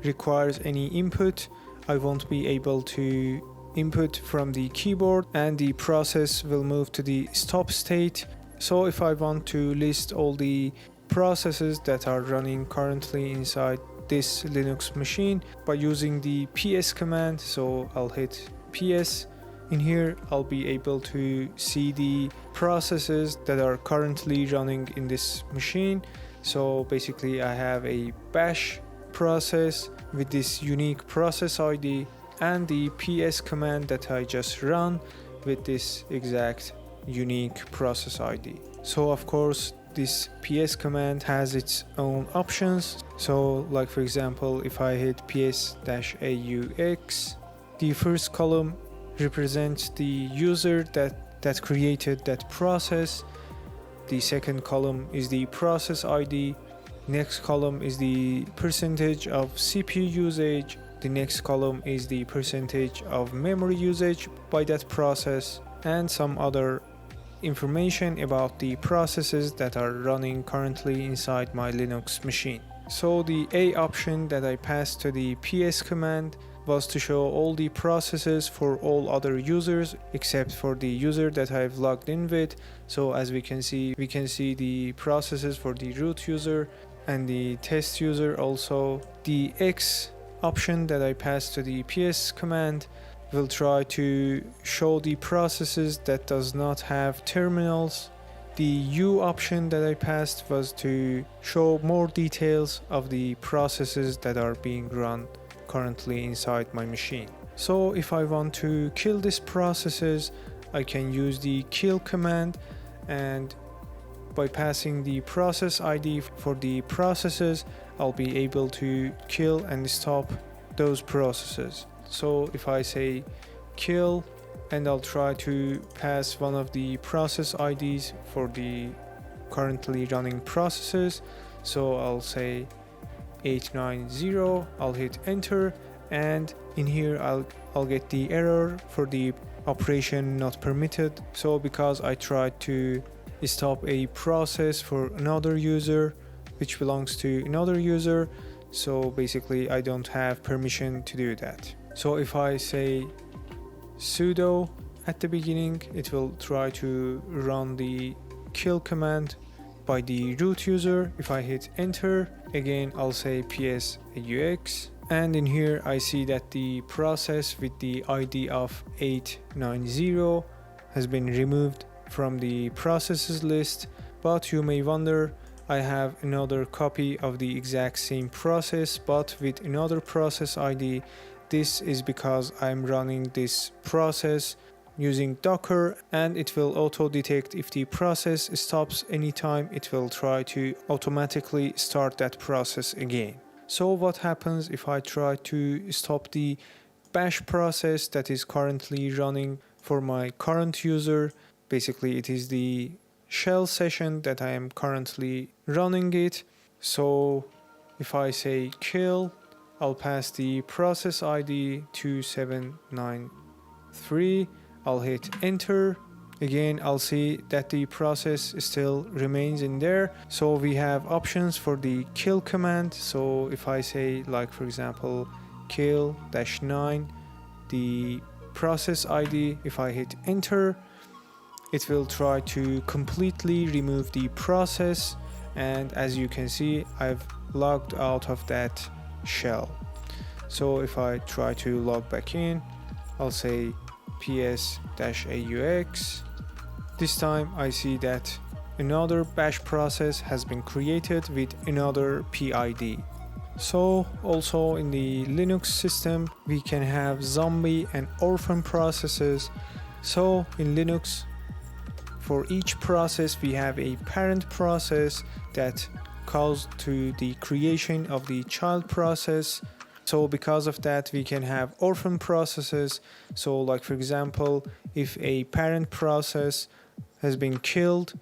requires any input, I won't be able to input from the keyboard, and the process will move to the stop state. So if I want to list all the processes that are running currently inside this Linux machine by using the ps command, so I'll hit ps. In here, I'll be able to see the processes that are currently running in this machine. So basically, I have a bash process with this unique process ID and the ps command that I just run with this exact unique process ID. So of course, this ps command has its own options. So like for example, if I hit ps-aux, the first column represents the user that created that process. The second column is the process ID. Next column is the percentage of CPU usage. The next column is the percentage of memory usage by that process, and some other information about the processes that are running currently inside my Linux machine. So the A option that I passed to the ps command was to show all the processes for all other users except for the user that I've logged in with. So as we can see the processes for the root user and the test user also. The X option that I passed to the ps command will try to show the processes that does not have terminals. The U option that I passed was to show more details of the processes that are being run currently inside my machine. So if I want to kill these processes, I can use the kill command, and by passing the process ID for the processes, I'll be able to kill and stop those processes. So if I say kill, and I'll try to pass one of the process IDs for the currently running processes, so I'll say 890, I'll hit enter, and in here I'll get the error for the operation not permitted. So because I tried to stop a process for another user which belongs to another user, so basically I don't have permission to do that. So if I say sudo at the beginning, it will try to run the kill command by the root user. If I hit enter, again I'll say ps-aux, and in here I see that the process with the ID of 890 has been removed from the processes list. But you may wonder, I have another copy of the exact same process but with another process ID. This is because I'm running this process using Docker, and it will auto detect if the process stops anytime. It will try to automatically start that process again. So what happens if I try to stop the bash process that is currently running for my current user. Basically, it is the shell session that I am currently running it. So if I say kill, I'll pass the process ID 2793. I'll hit enter. Again, I'll see that the process still remains in there. So we have options for the kill command. So if I say, like, for example, kill -9, the process ID, if I hit enter, it will try to completely remove the process. And as you can see, I've logged out of that shell. So if I try to log back in, I'll say ps-aux. This time I see that another bash process has been created with another PID. So also in the Linux system we can have zombie and orphan processes. So in Linux, for each process we have a parent process that calls to the creation of the child process. So because of that we can have orphan processes. So like, for example, if a parent process has been killed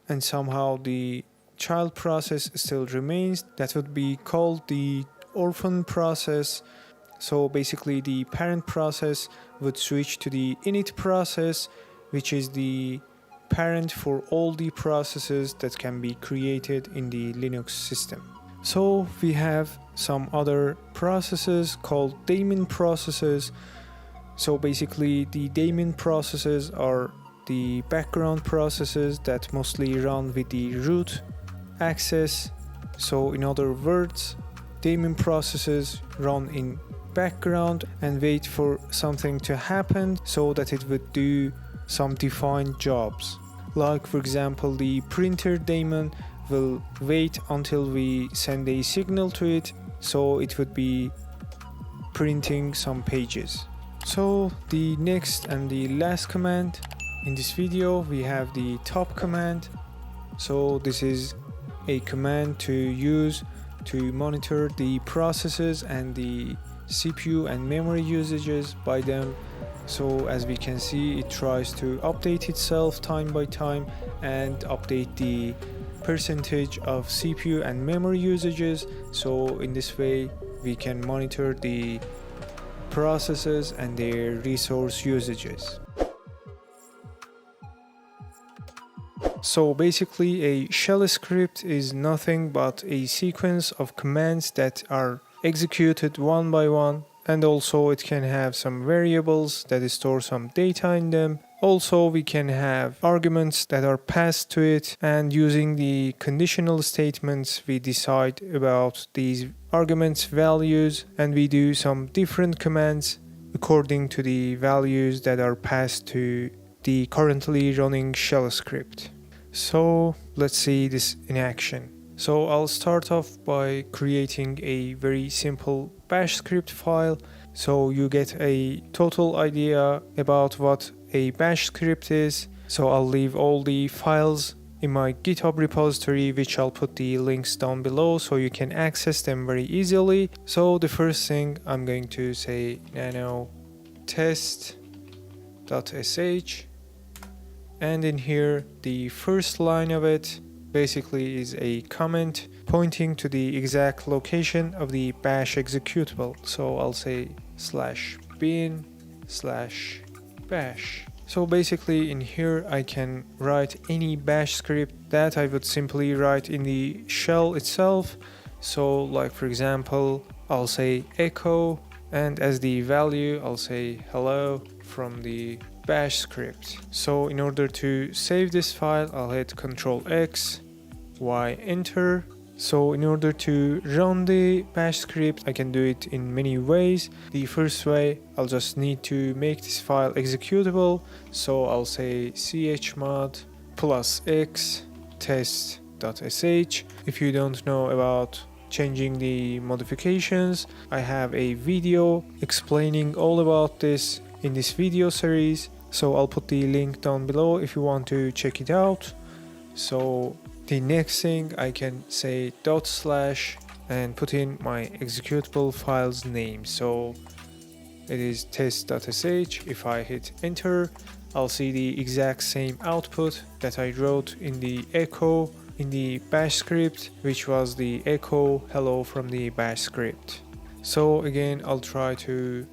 and somehow the child process still remains, that would be called the orphan process. So basically the parent process would switch to the init process, which is the parent for all the processes that can be created in the Linux system. So we have some other processes called daemon processes. So basically the daemon processes are the background processes that mostly run with the root access. So in other words, daemon processes run in background and wait for something to happen so that it would do some defined jobs. Like, for example, the printer daemon will wait until we send a signal to it, so it would be printing some pages. So the next and the last command in this video, we have the top command. So this is a command to use to monitor the processes and the CPU and memory usages by them. So as we can see, it tries to update itself time by time and update the percentage of CPU and memory usages. So in this way we can monitor the processes and their resource usages. So basically a shell script is nothing but a sequence of commands that are executed one by one, and also it can have some variables that store some data in them. Also we can have arguments that are passed to it, and using the conditional statements we decide about these arguments values, and we do some different commands according to the values that are passed to the currently running shell script. So let's see this in action. So I'll start off by creating a very simple bash script file, so you get a total idea about what a bash script is. So I'll leave all the files in my GitHub repository, which I'll put the links down below so you can access them very easily. So the first thing I'm going to say nano test.sh, and in here the first line of it basically is a comment pointing to the exact location of the bash executable. So I'll say /bin/bash. So basically in here I can write any bash script that I would simply write in the shell itself. So like, for example, I'll say echo, and as the value I'll say hello from the bash script. So in order to save this file, I'll hit Ctrl X, Y, enter. So in order to run the bash script, I can do it in many ways. The first way, I'll just need to make this file executable. So I'll say chmod +x test.sh. If you don't know about changing the modifications, I have a video explaining all about this in this video series. So I'll put the link down below if you want to check it out. So the next thing, I can say // and put in my executable file's name. So it is test.sh. If I hit enter, I'll see the exact same output that I wrote in the echo in the bash script, which was the echo hello from the bash script. So again, I'll try to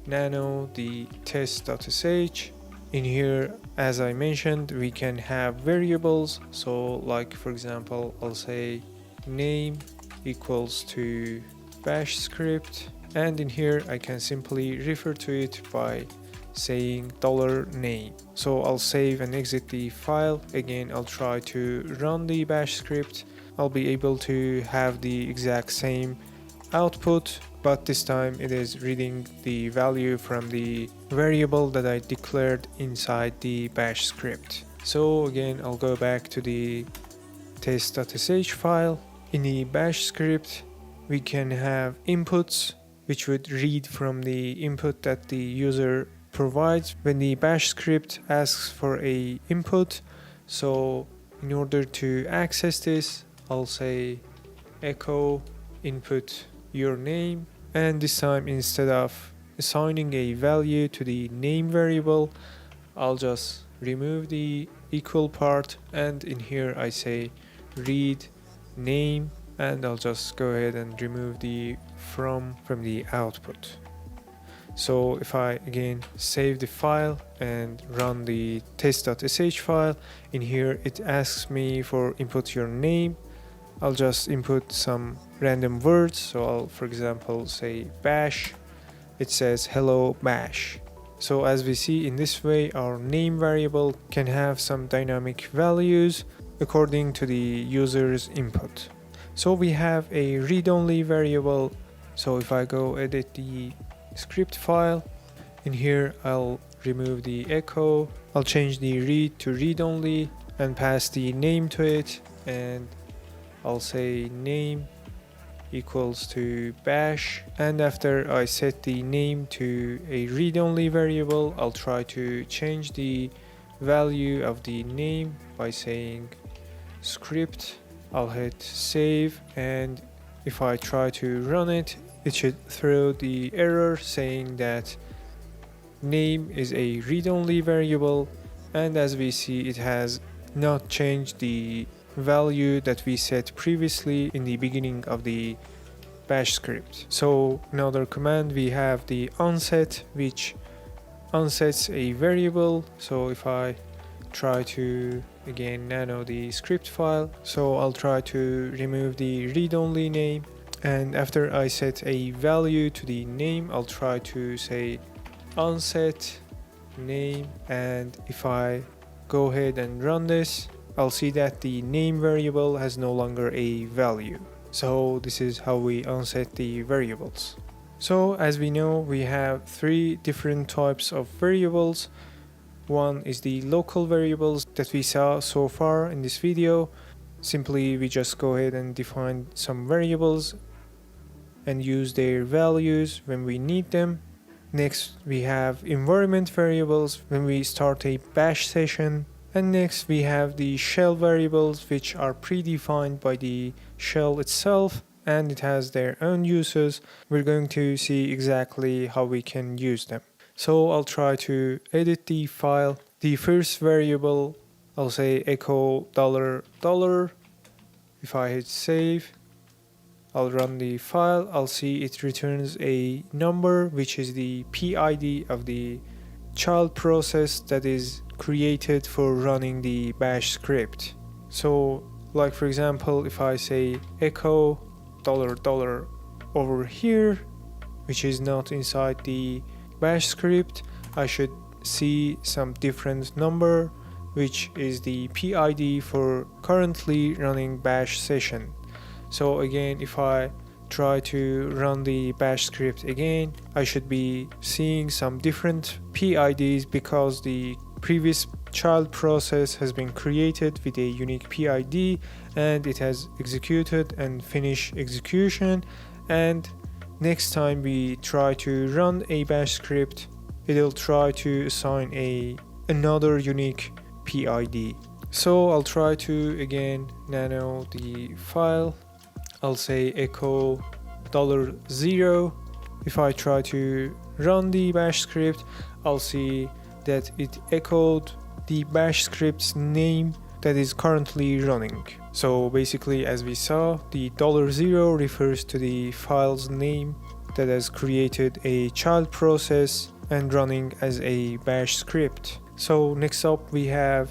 nano the test.sh. In here, as I mentioned, we can have variables. So like for example, I'll say name equals to bash script, and in here I can simply refer to it by saying $name. So I'll save and exit the file. Again, I'll try to run the bash script. I'll be able to have the exact same output, but this time it is reading the value from the variable that I declared inside the bash script. So again, I'll go back to the test.sh file. In the bash script, we can have inputs which would read from the input that the user provides when the bash script asks for a input. So in order to access this, I'll say echo input your name, and this time instead of assigning a value to the name variable, I'll just remove the equal part, and in here I say read name, and I'll just go ahead and remove the from the output. So if I again save the file and run the test.sh file, in here it asks me for input your name. I'll just input some random words. So I'll, for example, say bash. It says hello bash. So as we see, in this way our name variable can have some dynamic values according to the user's input. So we have a read-only variable. So if I go edit the script file, in here I'll remove the echo, I'll change the read to read-only and pass the name to it, and I'll say name equals to bash, and after I set the name to a read-only variable, I'll try to change the value of the name by saying script. I'll hit save, and if I try to run it, it should throw the error saying that name is a read-only variable, and as we see, it has not changed the value that we set previously in the beginning of the bash script. So another command, we have the unset, which unsets a variable. So if I try to again nano the script file, so I'll try to remove the read-only name, and after I set a value to the name, I'll try to say unset name, and if I go ahead and run this, I'll see that the name variable has no longer a value. So this is how we unset the variables. So as we know, we have three different types of variables. One is the local variables that we saw so far in this video. Simply we just go ahead and define some variables and use their values when we need them. Next we have environment variables when we start a bash session, and next we have the shell variables, which are predefined by the shell itself and it has their own uses. We're going to see exactly how we can use them. So I'll try to edit the file. The first variable, I'll say echo $. If I hit save, I'll run the file. I'll see it returns a number, which is the PID of the child process that is created for running the bash script. So like for example, if I say echo $, over here, which is not inside the bash script, I should see some different number, which is the PID for currently running bash session. So again, if I try to run the bash script again, I should be seeing some different PIDs because the previous child process has been created with a unique PID and it has executed and finished execution, and next time we try to run a bash script, it'll try to assign another unique PID. So I'll try to again nano the file. I'll say echo $0. if I try to run the bash script, I'll see that it echoed the bash script's name that is currently running. So basically, as we saw, the $0 refers to the file's name that has created a child process and running as a bash script. So next up we have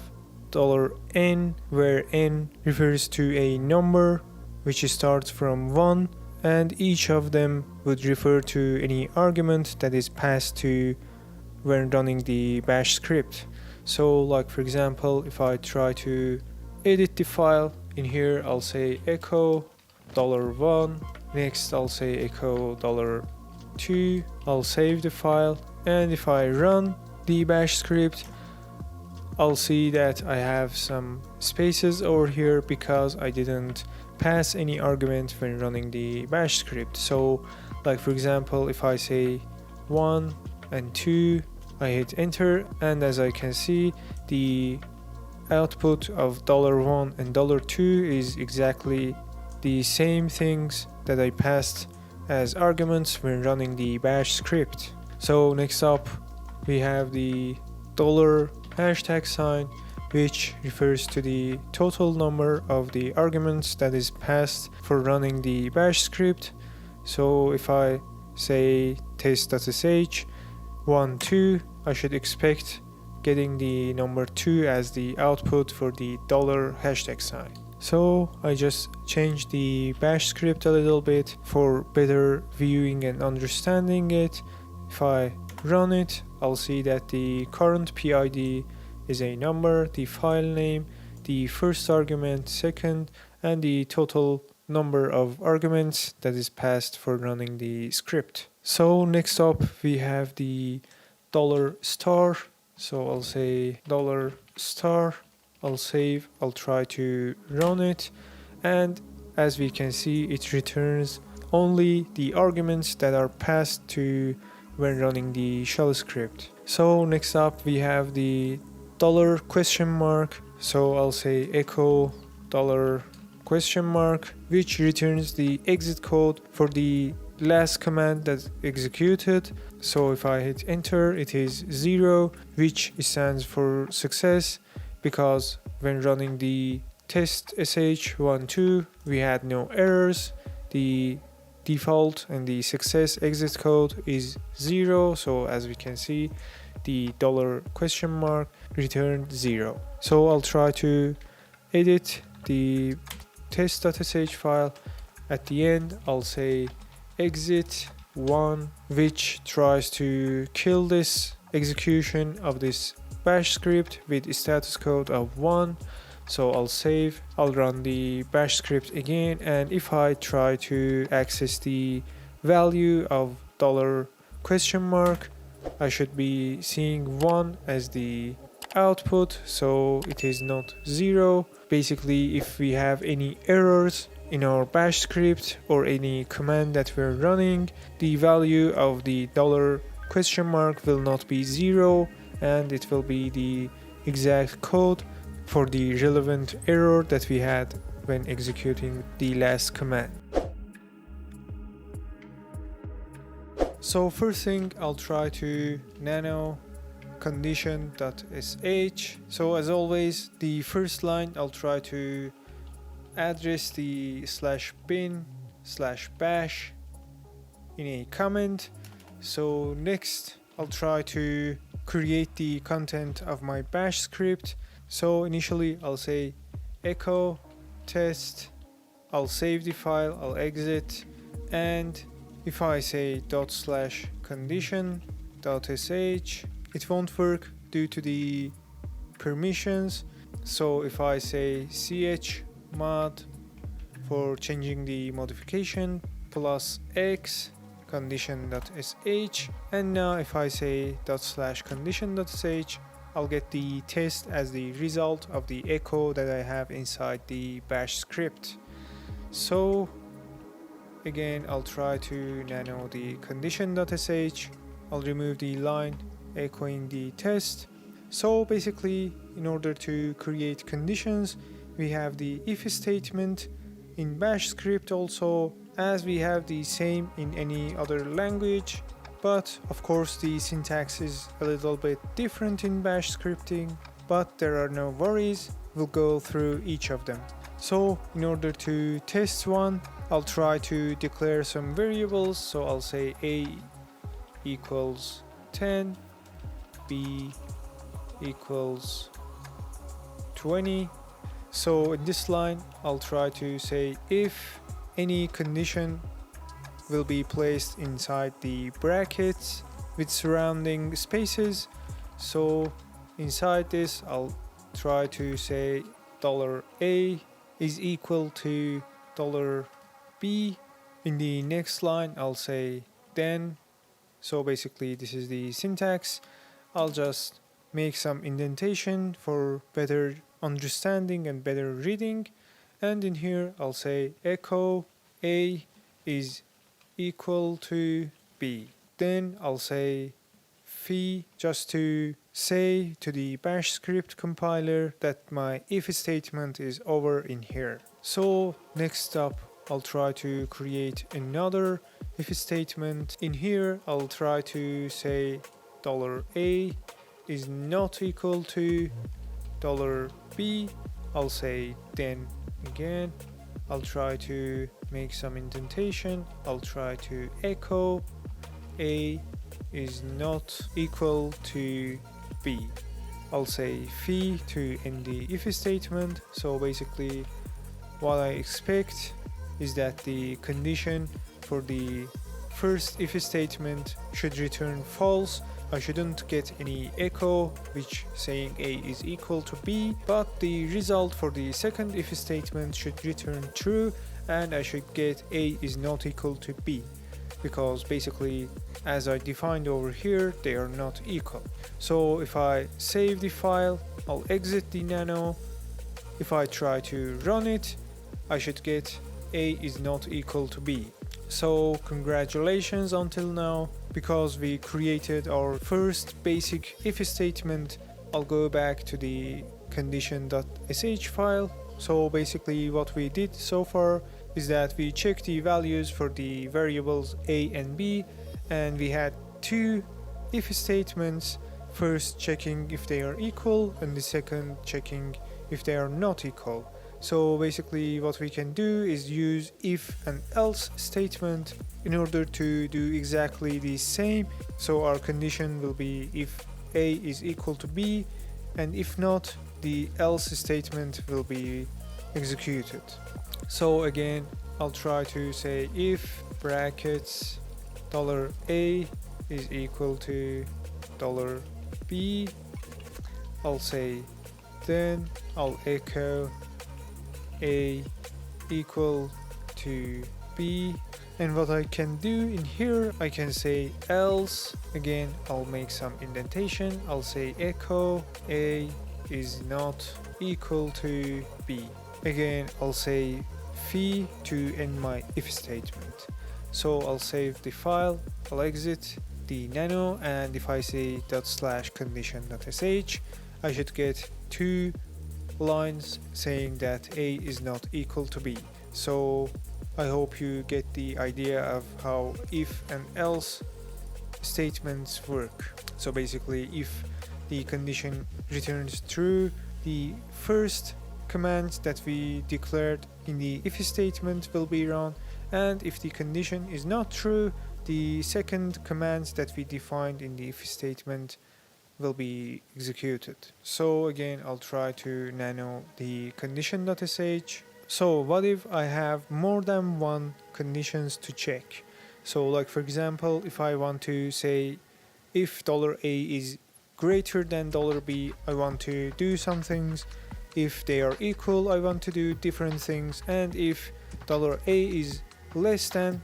$n, where n refers to a number which starts from 1, and each of them would refer to any argument that is passed to when running the bash script. So like for example, if I try to edit the file, in here I'll say echo $1, next I'll say echo $2, I'll save the file, and if I run the bash script, I'll see that I have some spaces over here because I didn't pass any argument when running the bash script. So like for example, if I say 1 and 2, I hit enter, and as I can see, the output of $1 and $2 is exactly the same things that I passed as arguments when running the bash script. So next up we have the hashtag sign, which refers to the total number of the arguments that is passed for running the bash script. So if I say test.sh 1, 2, I should expect getting the number 2 as the output for the hashtag sign. So I just changed the bash script a little bit for better viewing and understanding it. If I run it, I'll see that the current PID is a number, the file name, the first argument, second, and the total number of arguments that is passed for running the script. So next up we have the $star. So I'll say $star, I'll save, I'll try to run it, and as we can see, it returns only the arguments that are passed to when running the shell script. So next up we have the $question mark. So I'll say echo $question mark, which returns the exit code for the last command that executed. So if I hit enter, it is 0, which stands for success, because when running the test sh12 we had no errors. The default and the success exit code is 0, so as we can see, the $question mark returned 0. So I'll try to edit the test.sh file. At the end I'll say exit 1, which tries to kill this execution of this bash script with a status code of 1. So I'll save, I'll run the bash script again, and if I try to access the value of $question mark, I should be seeing 1 as the output, so it is not 0. Basically, if we have any errors in our bash script or any command that we're running, the value of the $question mark will not be 0, and it will be the exact code for the relevant error that we had when executing the last command. So first thing, I'll try to nano condition.sh. So as always, the first line I'll try to address the /bin/bash in a comment. So next I'll try to create the content of my bash script. So initially I'll say echo test, I'll save the file, I'll exit, and if I say ./condition.sh, it won't work due to the permissions. So if I say chmod for changing the modification +x condition.sh, and now if I say ./condition.sh, I'll get the test as the result of the echo that I have inside the bash script. So again, I'll try to nano the condition.sh, I'll remove the line echoing the test. So basically, in order to create conditions, we have the if statement in bash script also, as we have the same in any other language, but of course the syntax is a little bit different in bash scripting, but there are no worries, we'll go through each of them. So in order to test one, I'll try to declare some variables. So I'll say a equals 10, b equals 20. So in this line, I'll try to say if any condition will be placed inside the brackets with surrounding spaces. So inside this, I'll try to say $a is equal to $b. In the next line, I'll say then. So basically, this is the syntax. I'll just make some indentation for better understanding and better reading. And in here, I'll say echo a is equal to b. Then I'll say phi just to say to the bash script compiler that my if statement is over in here. So next up, I'll try to create another if statement. In here, I'll try to say $a is not equal to $b. I'll say then again. I'll try to make some indentation. I'll try to echo a is not equal to b. I'll say phi to end the if statement. So basically what I expect is that the condition for the first if statement should return false. I shouldn't get any echo which saying a is equal to b, but the result for the second if statement should return true, and I should get a is not equal to b, because basically as I defined over here they are not equal. So if I save the file, I'll exit the nano. If I try to run it, I should get a is not equal to b. So congratulations until now, because we created our first basic if statement. I'll go back to the condition.sh file. So basically what we did so far is that we checked the values for the variables a and b, and we had two if statements, first checking if they are equal and the second checking if they are not equal. So basically what we can do is use if and else statement in order to do exactly the same. So our condition will be if a is equal to b, and if not, the else statement will be executed. So again, I'll try to say if brackets $a is equal to $b. I'll say then I'll echo a equal to b, and what I can do in here, I can say else. Again, I'll make some indentation. I'll say echo a is not equal to b. Again, I'll say phi to end my if statement. So I'll save the file, I'll exit the nano, and if I say ./condition.sh, I should get two lines saying that a is not equal to b. So I hope you get the idea of how if and else statements work. So basically, if the condition returns true, the first command that we declared in the if statement will be run, and if the condition is not true, the second command that we defined in the if statement will be executed. So again, I'll try to nano the condition.sh. So what if I have more than one conditions to check? So like for example, if I want to say if $a is greater than $b, I want to do some things. If they are equal, I want to do different things. And if $a is less than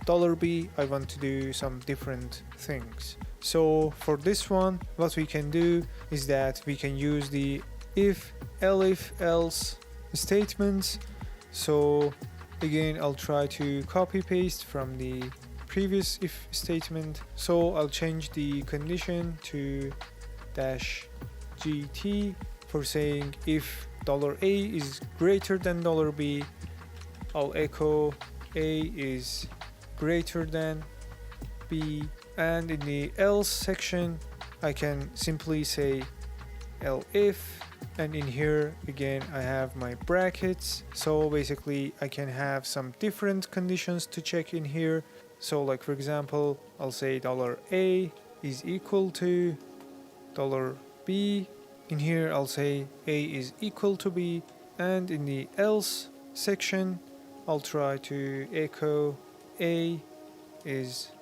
$b, I want to do some different things. So for this one, what we can do is that we can use the if, elif, else statements. So again, I'll try to copy paste from the previous if statement. So I'll change the condition to -gt for saying if $a is greater than $b, I'll echo a is greater than b, and in the else section I can simply say elif, and in here again I have my brackets, so basically I can have some different conditions to check in here. So like for example, I'll say $a is equal to $b. In here I'll say a is equal to b, and in the else section I'll try to echo a is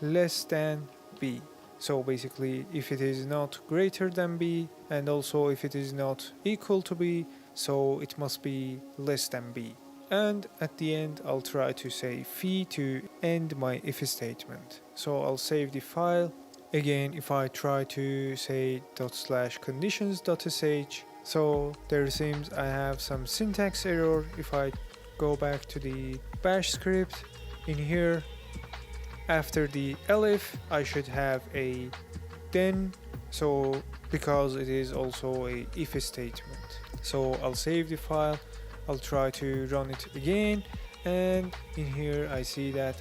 less than b. So basically if it is not greater than b, and also if it is not equal to b, so it must be less than b. And at the end I'll try to say phi to end my if statement. So I'll save the file. Again, if I try to say ./conditions.sh, so there seems I have some syntax error. If I go back to the bash script, in here after the elif I should have a then, so because it is also a if statement. So I'll save the file, I'll try to run it again, and in here I see that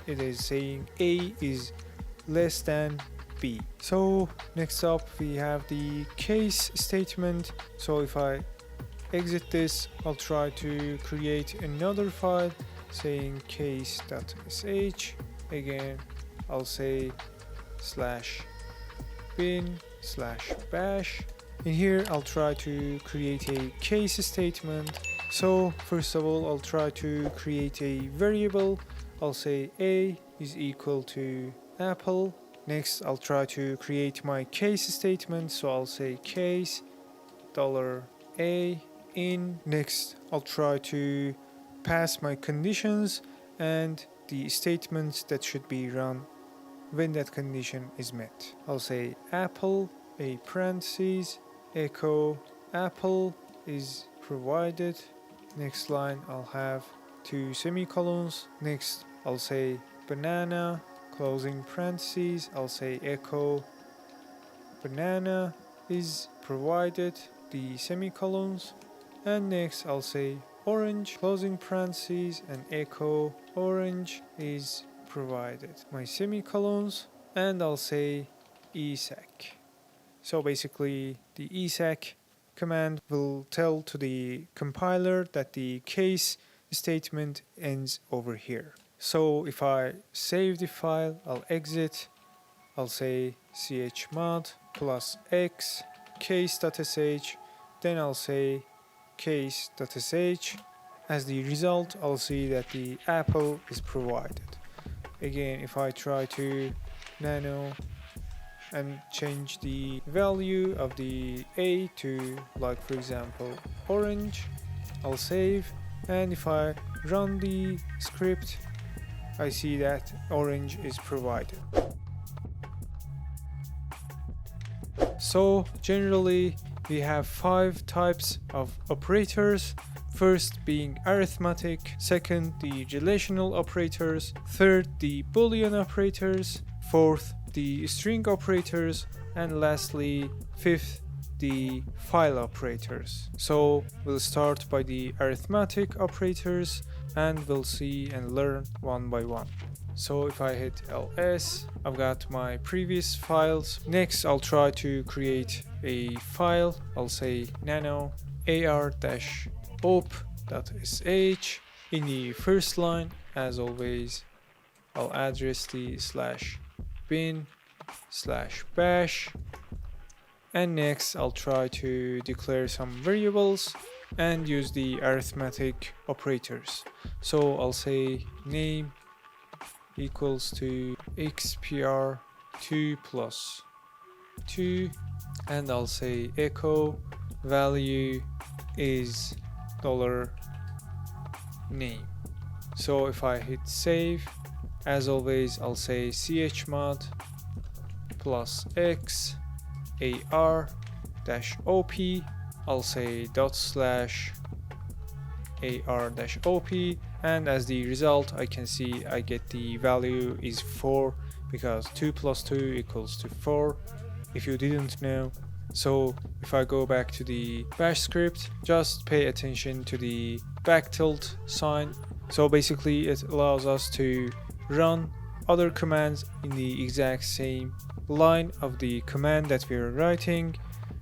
it is saying a is less than b. So next up we have the case statement. So if I exit this, I'll try to create another file saying case.sh. Again I'll say /bin/bash. In here I'll try to create a case statement. So first of all I'll try to create a variable. I'll say a is equal to apple. Next I'll try to create my case statement, so I'll say case $a in. Next I'll try to pass my conditions and the statements that should be run when that condition is met. I'll say apple, a parentheses, echo apple is provided. Next line I'll have 2 semicolons. Next I'll say banana, closing parentheses, I'll say echo banana is provided, the semicolons. And next I'll say orange, closing parentheses, and echo orange is provided, my semicolons. And I'll say exec. So basically the exec command will tell to the compiler that the case statement ends over here. So if I save the file, I'll exit, I'll say chmod +x case.sh, then I'll say case.sh. As the result, I'll see that the apple is provided. Again, if I try to nano and change the value of the a to, like for example, orange, I'll save, and if I run the script, I see that orange is provided. So generally we have 5 types of operators. First being arithmetic, second the relational operators, third the boolean operators, fourth the string operators, and lastly fifth the file operators. So we'll start by the arithmetic operators and we'll see and learn one by one. So if I hit ls, I've got my previous files. Next I'll try to create a file. I'll say nano ar-op.sh. In the first line, as always, I'll address the /bin/bash, and next I'll try to declare some variables and use the arithmetic operators. So I'll say name equals to xpr2 plus 2, and I'll say echo value is $name. So if I hit save, as always, I'll say chmod +x ar-op. I'll say /ar-op, and as the result I can see I get the value is 4 because 2 plus 2 equals to 4, if you didn't know. So if I go back to the bash script, just pay attention to the back tilt sign. So basically it allows us to run other commands in the exact same line of the command that we are writing.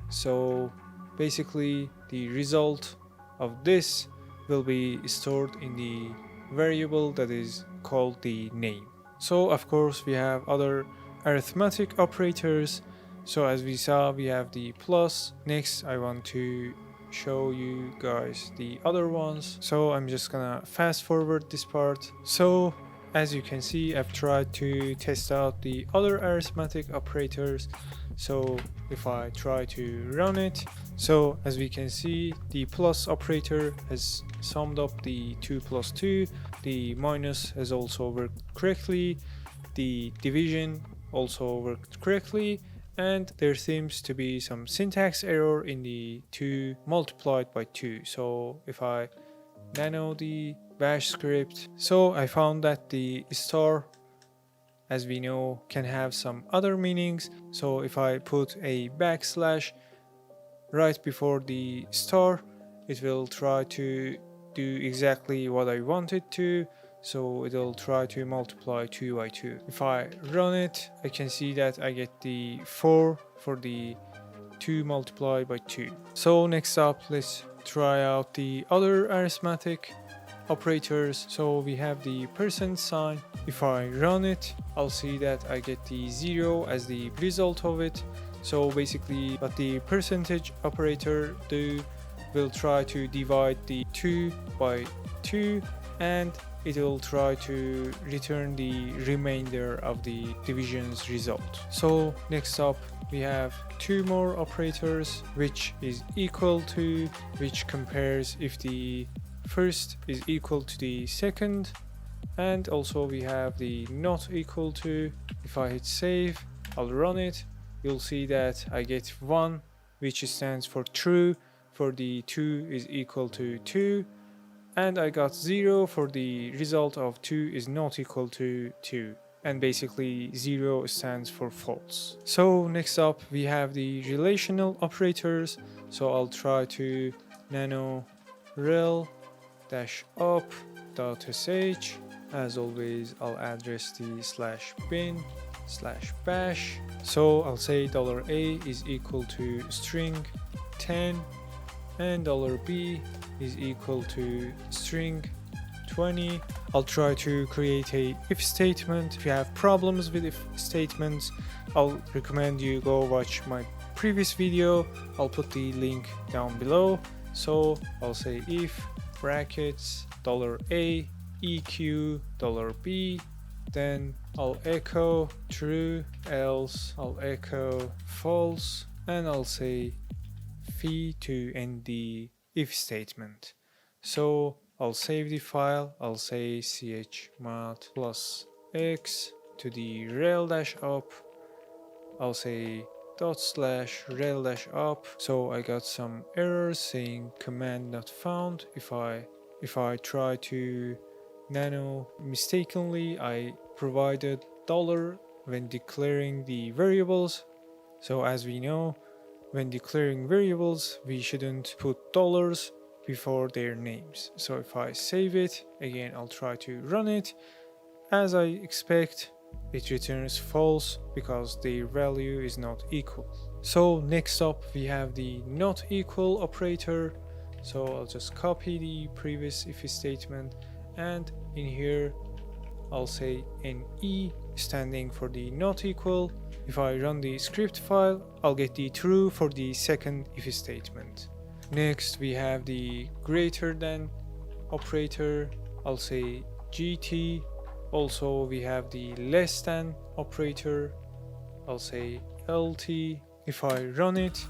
So basically the result of this will be stored in the variable that is called the name. So of course we have other arithmetic operators. So as we saw, we have the plus. Next I want to show you guys the other ones, so I'm just gonna fast forward this part. So as you can see, I've tried to test out the other arithmetic operators. So if I try to run it, so as we can see, the plus operator has summed up the 2 plus 2, the minus has also worked correctly, the division also worked correctly, and there seems to be some syntax error in the 2 multiplied by 2. So if I nano the bash script, so I found that the star, as we know, can have some other meanings. So if I put a backslash right before the star, it will try to do exactly what I want it to. So it'll try to multiply 2 by 2. If I run it, I can see that I get the 4 for the 2 multiplied by 2. So next up, let's try out the other arithmetic operators. So we have the percent sign. If I run it, I'll see that I get the 0 as the result of it. So basically what the percentage operator will try to divide the 2 by 2, and it will try to return the remainder of the division's result. So next up we have 2 more operators, which is equal to, which compares if the first is equal to the second, and also we have the not equal to. If I hit save, I'll run it, you'll see that I get 1, which stands for true for the 2 is equal to 2, and I got 0 for the result of 2 is not equal to 2, and basically 0 stands for false. So next up we have the relational operators. So I'll try to nano rel -up.sh. As always, I'll address the /bin/bash. So I'll say $a is equal to string 10 and $b is equal to string 20. I'll try to create a if statement. If you have problems with if statements, I'll recommend you go watch my previous video. I'll put the link down below. So I'll say if brackets $a eq $b, then I'll echo true, else I'll echo false, and I'll say phi to end the if statement. So I'll save the file. I'll say chmod +x to the rel-up. I'll say /rel-up. So I got some errors saying command not found. If I try to nano, mistakenly I provided $ when declaring the variables. So as we know, when declaring variables, we shouldn't put dollars before their names. So if I save it, again I'll try to run it. As I expect, it returns false because their value is not equal. So next up we have the not equal operator. So I'll just copy the previous if statement, and in here I'll say NE, standing for the not equal. If I run the script file, I'll get the true for the second if statement. Next we have the greater than operator. I'll say GT. Also we have the less than operator. I'll say LT. If I run it,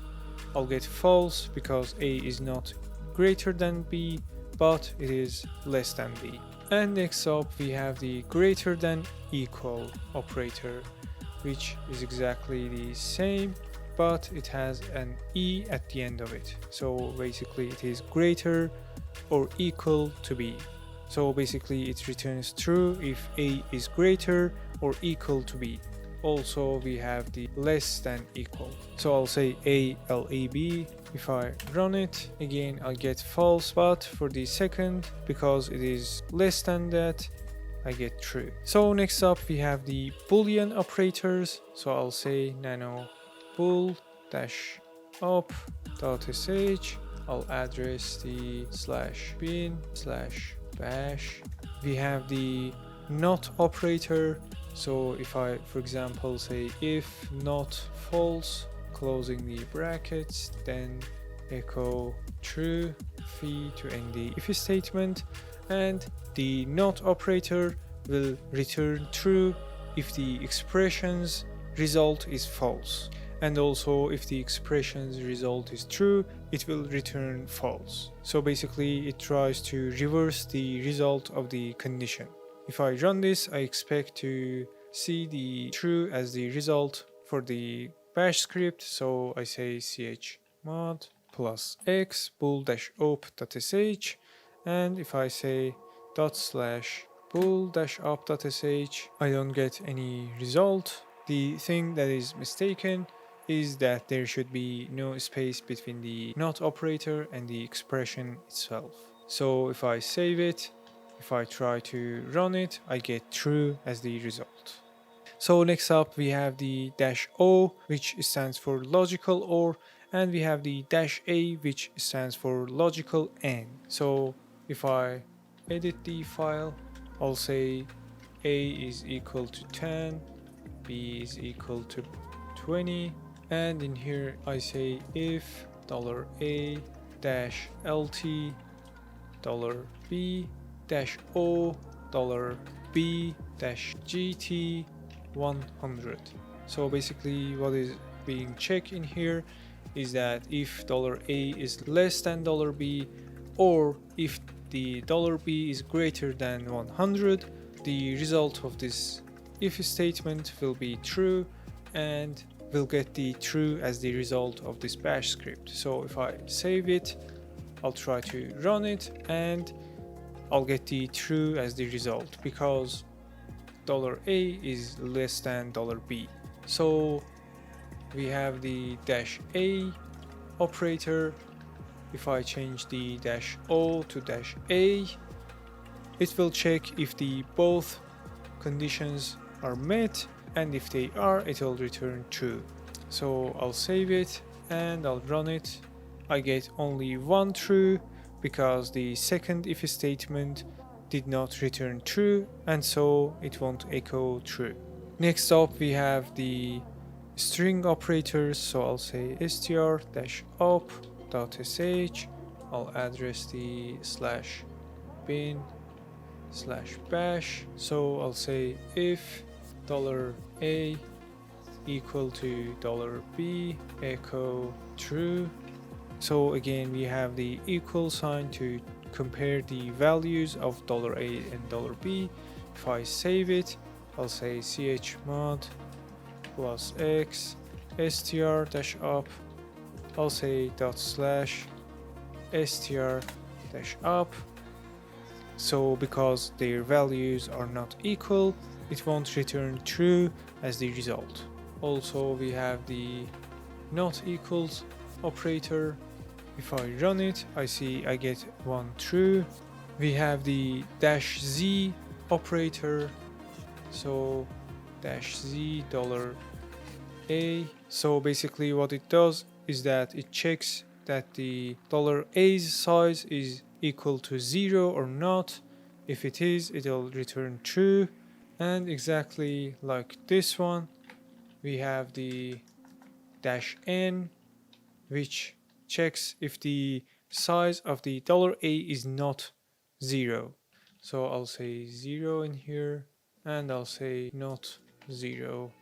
I'll get false because A is not greater than B, but it is less than B. And next up we have the greater than equal operator, which is exactly the same, but it has an E at the end of it. So basically it is greater or equal to B. So basically it returns true if A is greater or equal to B. also we have the less than equal. So I'll say ALAB. If I run it again, I'll get false, but for the second, because it is less than that, I get true. So next up we have the boolean operators. So I'll say nano bool dash up dot sh. I'll address the slash bin slash bash. We have the not operator. So if I, for example, say if not false, closing the brackets, then echo true phi to end the if statement, and the not operator will return true if the expression's result is false, and also if the expression's result is true, it will return false. So basically it tries to reverse the result of the condition. If I run this, I expect to see the true as the result for the bash script. So I say chmod plus x bool dash op dot sh, and if I say dot slash bool dash op dot sh, I don't get any result. The thing that is mistaken is that there should be no space between the not operator and the expression itself. So if I save it, if I try to run it, I get true as the result. So next up we have the dash O, which stands for logical OR, and we have the dash A, which stands for logical AND. So if I edit the file, I'll say A is equal to 10, B is equal to 20, and in here I say if $A dash LT $B dash O $B dash GT 100. So basically what is being checked in here is that if $A is less than $B, or if the $B is greater than 100, the result of this if statement will be true, and we'll get the true as the result of this bash script. So if I save it, I'll try to run it, and I'll get the true as the result because $A is less than $B. So we have the dash A operator. If I change the dash O to dash A, it will check if the both conditions are met, and if they are, it will return true. So I'll save it and I'll run it. I get only one true because the second if statement did not return true, and so it won't echo true. Next up we have the string operators. So I'll say str-op.sh. I'll address the slash bin slash bash. So I'll say if $A equal to $B, echo true. So again we have the equal sign to compare the values of $A and $B. If I save it, I'll say chmod plus x str-op. I'll say dot slash str-op. So because their values are not equal, it won't return true as the result. Also we have the not equals operator. If I run it, I see I get one true. We have the dash z operator. So dash z $A. So basically what it does is that it checks that the $A's size is equal to 0 or not. If it is, it'll return true. And exactly like this one, we have the dash n, which checks if the size of the $A is not 0. So I'll say 0 in here, and I'll say not 0.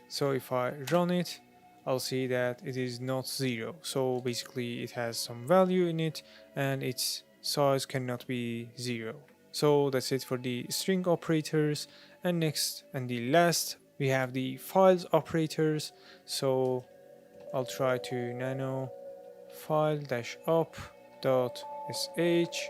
So if I run it, I'll see that it is not 0. So basically it has some value in it, and its size cannot be 0. So that's it for the string operators. And next and the last, we have the files operators. So I'll try to nano file-up.sh.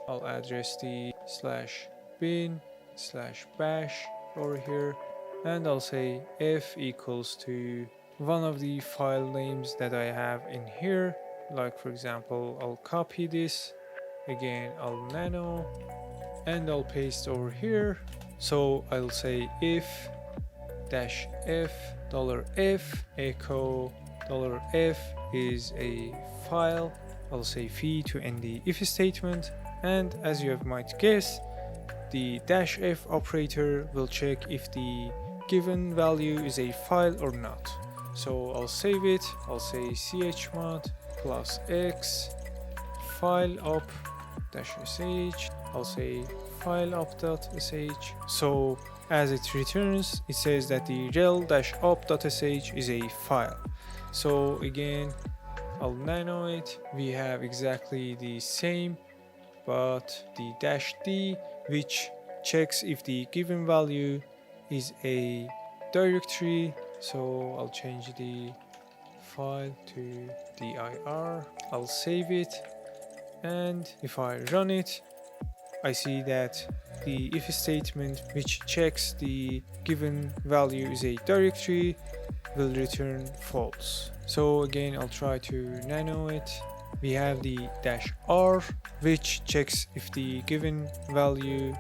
I'll address the slash bin slash bash over here, and I'll say f equals to one of the file names that I have in here. Like for example, I'll copy this, again I'll nano, and I'll paste over here. So I'll say if dash f $f echo $f is a file. I'll say phi to end the if statement, and as you have might guess, the dash f operator will check if the given value is a file or not. So I'll save it. I'll say chmod plus x file up dash sh. I'll say file up.sh. So as it returns, it says that the rel-up.sh is a file. So again, I'll nano it. We have exactly the same, but the dash d, which checks if the given value is a directory. So I'll change the file to dir. I'll save it, and if I run it, I see that the if statement, which checks the given value is a directory, will return false. So again, I'll try to nano it. We have the dash r, which checks if the given value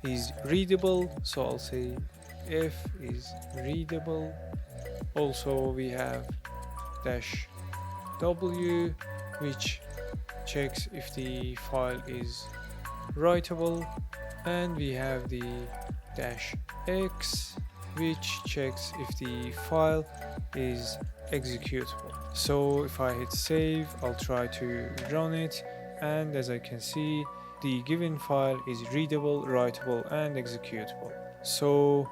is readable. So I'll say f is readable. Also we have dash w, which checks if the file is writable, and we have the dash x, which checks if the file is executable. So if I hit save, I'll try to run it, and as I can see, the given file is readable, writable, and executable. So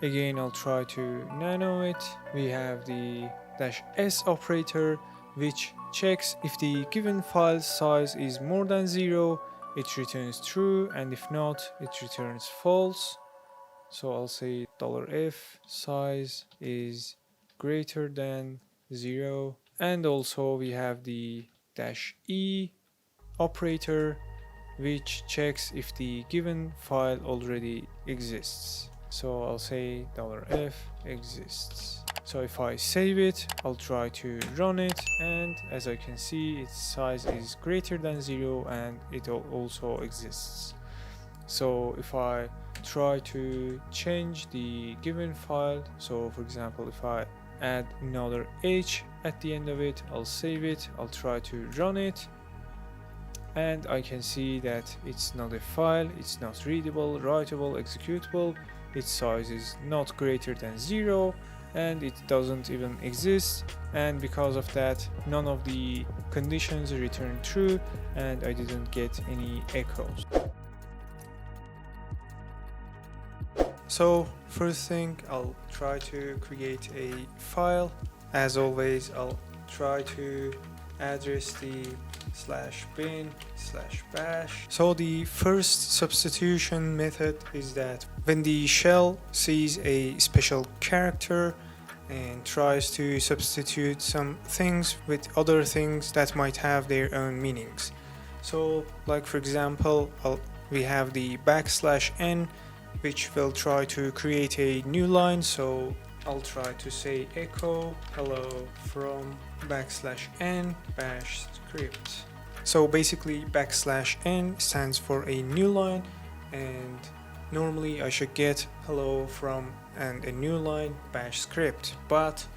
again, I'll try to nano it. We have the dash s operator, which checks if the given file size is more than 0, it returns true, and if not, it returns false. So I'll say $f size is greater than 0. And also we have the dash e operator, which checks if the given file already exists. So I'll say $f exists. So if I save it, I'll try to run it, and as I can see, its size is greater than 0 and it also exists. So if I try to change the given file, so for example, if I add another h at the end of it, I'll save it, I'll try to run it, and I can see that it's not a file, it's not readable, writable, executable, its size is not greater than 0, and it doesn't even exist, and because of that, none of the conditions return true, and I didn't get any echoes. So first thing, I'll try to create a file. As always, I'll try to address the /bin/bash. So the first substitution method is that when the shell sees a special character and tries to substitute some things with other things that might have their own meanings. So like for example, we have the \n, which will try to create a new line. So I'll try to say echo hello from \n bash script. So basically \n stands for a new line, and normally I should get hello from and a new line bash script, but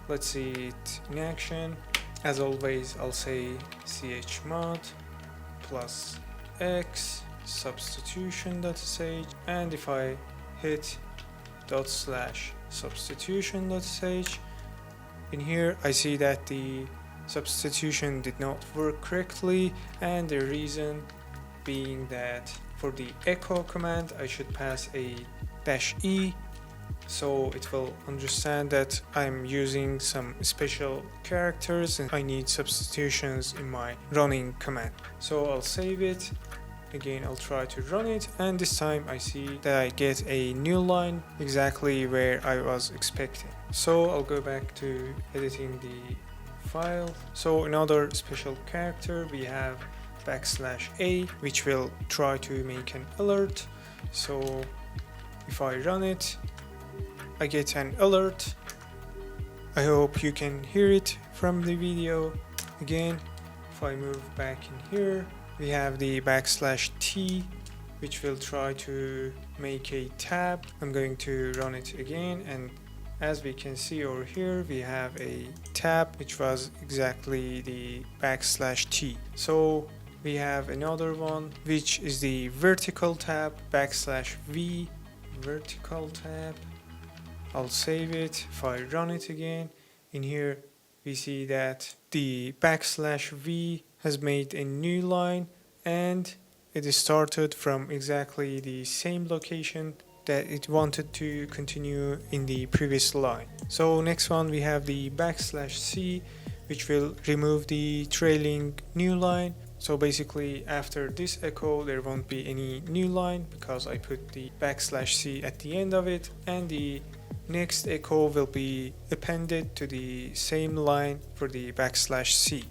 let's see it in action. As always, I'll say chmod plus x substitution.sh, and if I hit /substitution.sh, in here I see that the substitution did not work correctly, and the reason being that for the echo command I should pass a -e, so it will understand that I'm using some special characters and I need substitutions in my running command. So I'll save it. Again, I'll try to run it, and this time I see that I get a new line exactly where I was expecting. So I'll go back to editing the file. So another special character, we have \a, which will try to make an alert. So if I run it, I get an alert. I hope you can hear it from the video. Again, if I move back in here, we have the \t, which will try to make a tab. I'm going to run it again, and as we can see over here, we have a tab which was exactly the \t. So we have another one which is the vertical tab, \v, vertical tab. I'll save it. If I run it again, in here we see that the \v has made a new line, and it is started from exactly the same location that it wanted to continue in the previous line. So next one we have the \c, which will remove the trailing new line. So basically after this echo there won't be any new line because I put the \c at the end of it, and the next echo will be appended to the same line for the \c.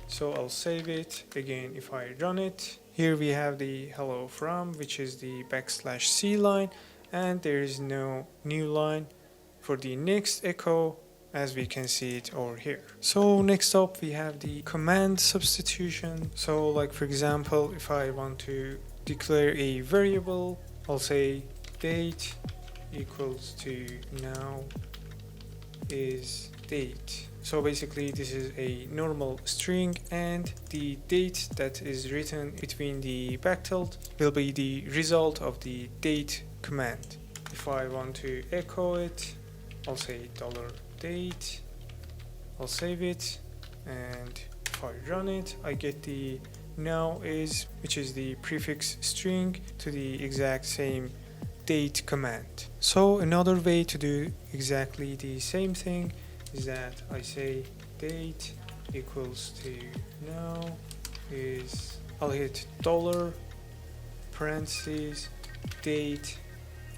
So I'll save it again. If I run it, here we have the hello from, which is the \c line, and there is no new line for the next echo as we can see it over here. So next up we have the command substitution. So like for example, if I want to declare a variable, I'll say date equals to now is date. So basically this is a normal string, and the date that is written between the backtilt will be the result of the date command. If I want to echo it, I'll say $date, I'll save it, and if I run it, I get the now is, which is the prefix string to the exact same date command. So another way to do exactly the same thing is that I say date equals to now is, I'll hit dollar, parentheses, date,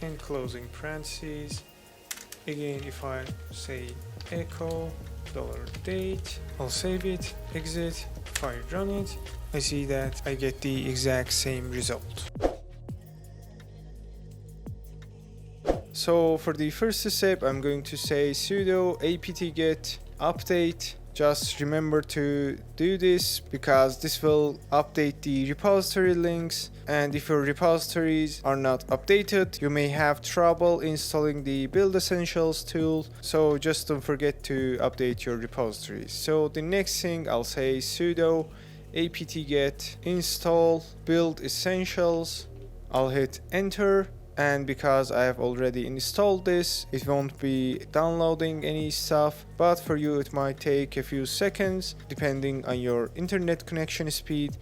and closing parentheses. Again, if I say echo $date, I'll save it, exit. If I run it, I see that I get the exact same result. So for the first step, I'm going to say sudo apt-get update. Just remember to do this because this will update the repository links, and if your repositories are not updated, you may have trouble installing the build essentials tool. So just don't forget to update your repositories. So the next thing, I'll say sudo apt-get install build essentials. I'll hit enter, and because I have already installed this, it won't be downloading any stuff, but for you it might take a few seconds depending on your internet connection speed.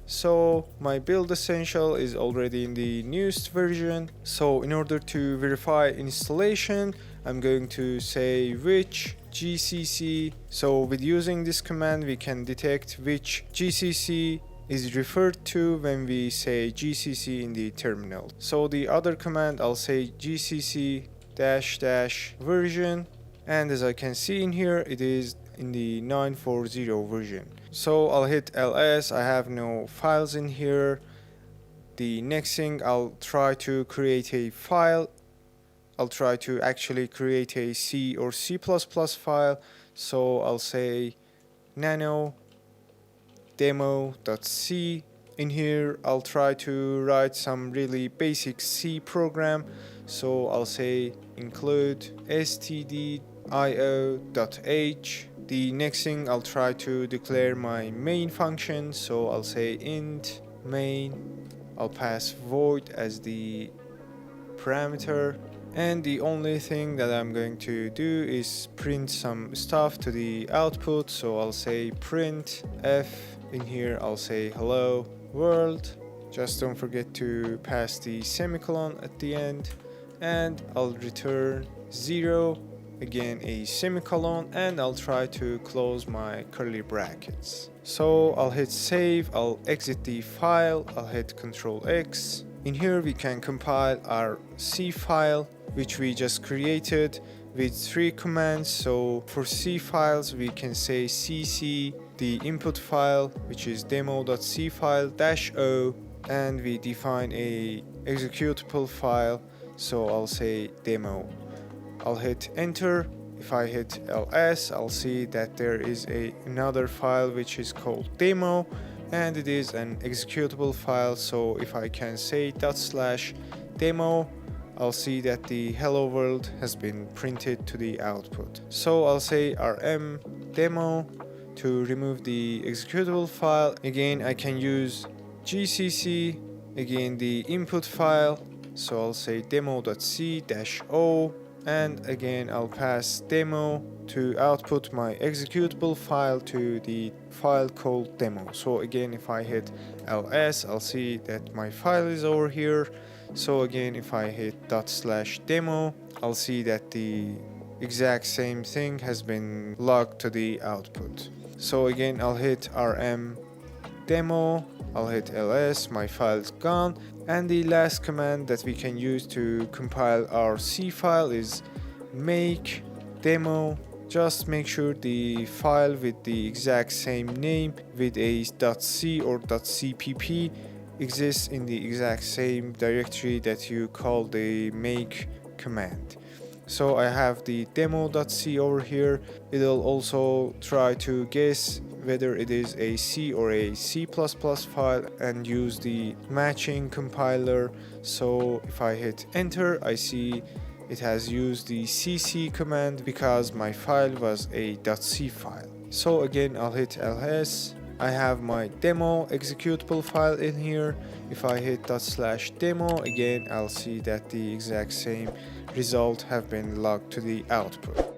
So my build essential is already in the newest version. So in order to verify installation, I'm going to say which GCC. So with using this command, we can detect which GCC is referred to when we say GCC in the terminal. So the other command, I'll say GCC -- version, and as I can see in here, it is in the 940 version. So I'll hit ls. I have no files in here. The next thing, I'll try to create a file. I'll try to actually create a C or C++ file. So I'll say nano demo.c. In here I'll try to write some really basic C program. So I'll say include stdio.h. The next thing, I'll try to declare my main function. So I'll say int main. I'll pass void as the parameter, and the only thing that I'm going to do is print some stuff to the output. So I'll say print f. In here I'll say hello world. Just don't forget to pass the semicolon at the end, and I'll return 0, again a semicolon, and I'll try to close my curly brackets. So I'll hit save, I'll exit the file, I'll hit Ctrl X. In here we can compile our C file which we just created with 3 commands. So for C files we can say cc the input file, which is demo.c file -o, and we define a executable file so I'll say demo. I'll hit enter. If I hit ls, I'll see that there is another file which is called demo, and it is an executable file. So if I can say /demo, I'll see that the hello world has been printed to the output. So I'll say rm demo to remove the executable file. Again, I can use gcc, again the input file, so I'll say demo.c-o, and again I'll pass demo to output my executable file to the file called demo. So again, if I hit ls, I'll see that my file is over here. So again, if I hit /demo, I'll see that the exact same thing has been logged to the output. So again, I'll hit rm demo, I'll hit ls, my file is gone. And the last command that we can use to compile our C file is make demo. Just make sure the file with the exact same name with a .c or .cpp exists in the exact same directory that you call the make command. So I have the demo.c over here. It'll also try to guess whether it is a C or a C++ file and use the matching compiler. So if I hit enter, I see it has used the cc command because my file was a .c file. So again, I'll hit ls. I have my demo executable file in here. If I hit /demo, again, I'll see that the exact same result have been logged to the output.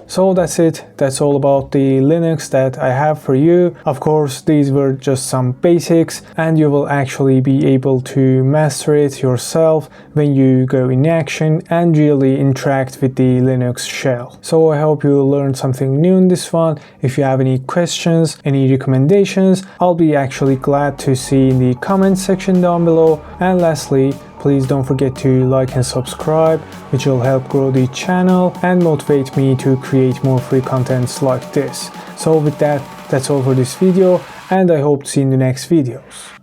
So that's it. That's all about the Linux that I have for you. Of course, these were just some basics, and you will actually be able to master it yourself when you go in action and really interact with the Linux shell. So I hope you learned something new in this one. If you have any questions, any recommendations, I'll be actually glad to see in the comment section down below. And lastly, please don't forget to like and subscribe, which will help grow the channel and motivate me to create more free contents like this. So with that, that's all for this video, and I hope to see you in the next videos.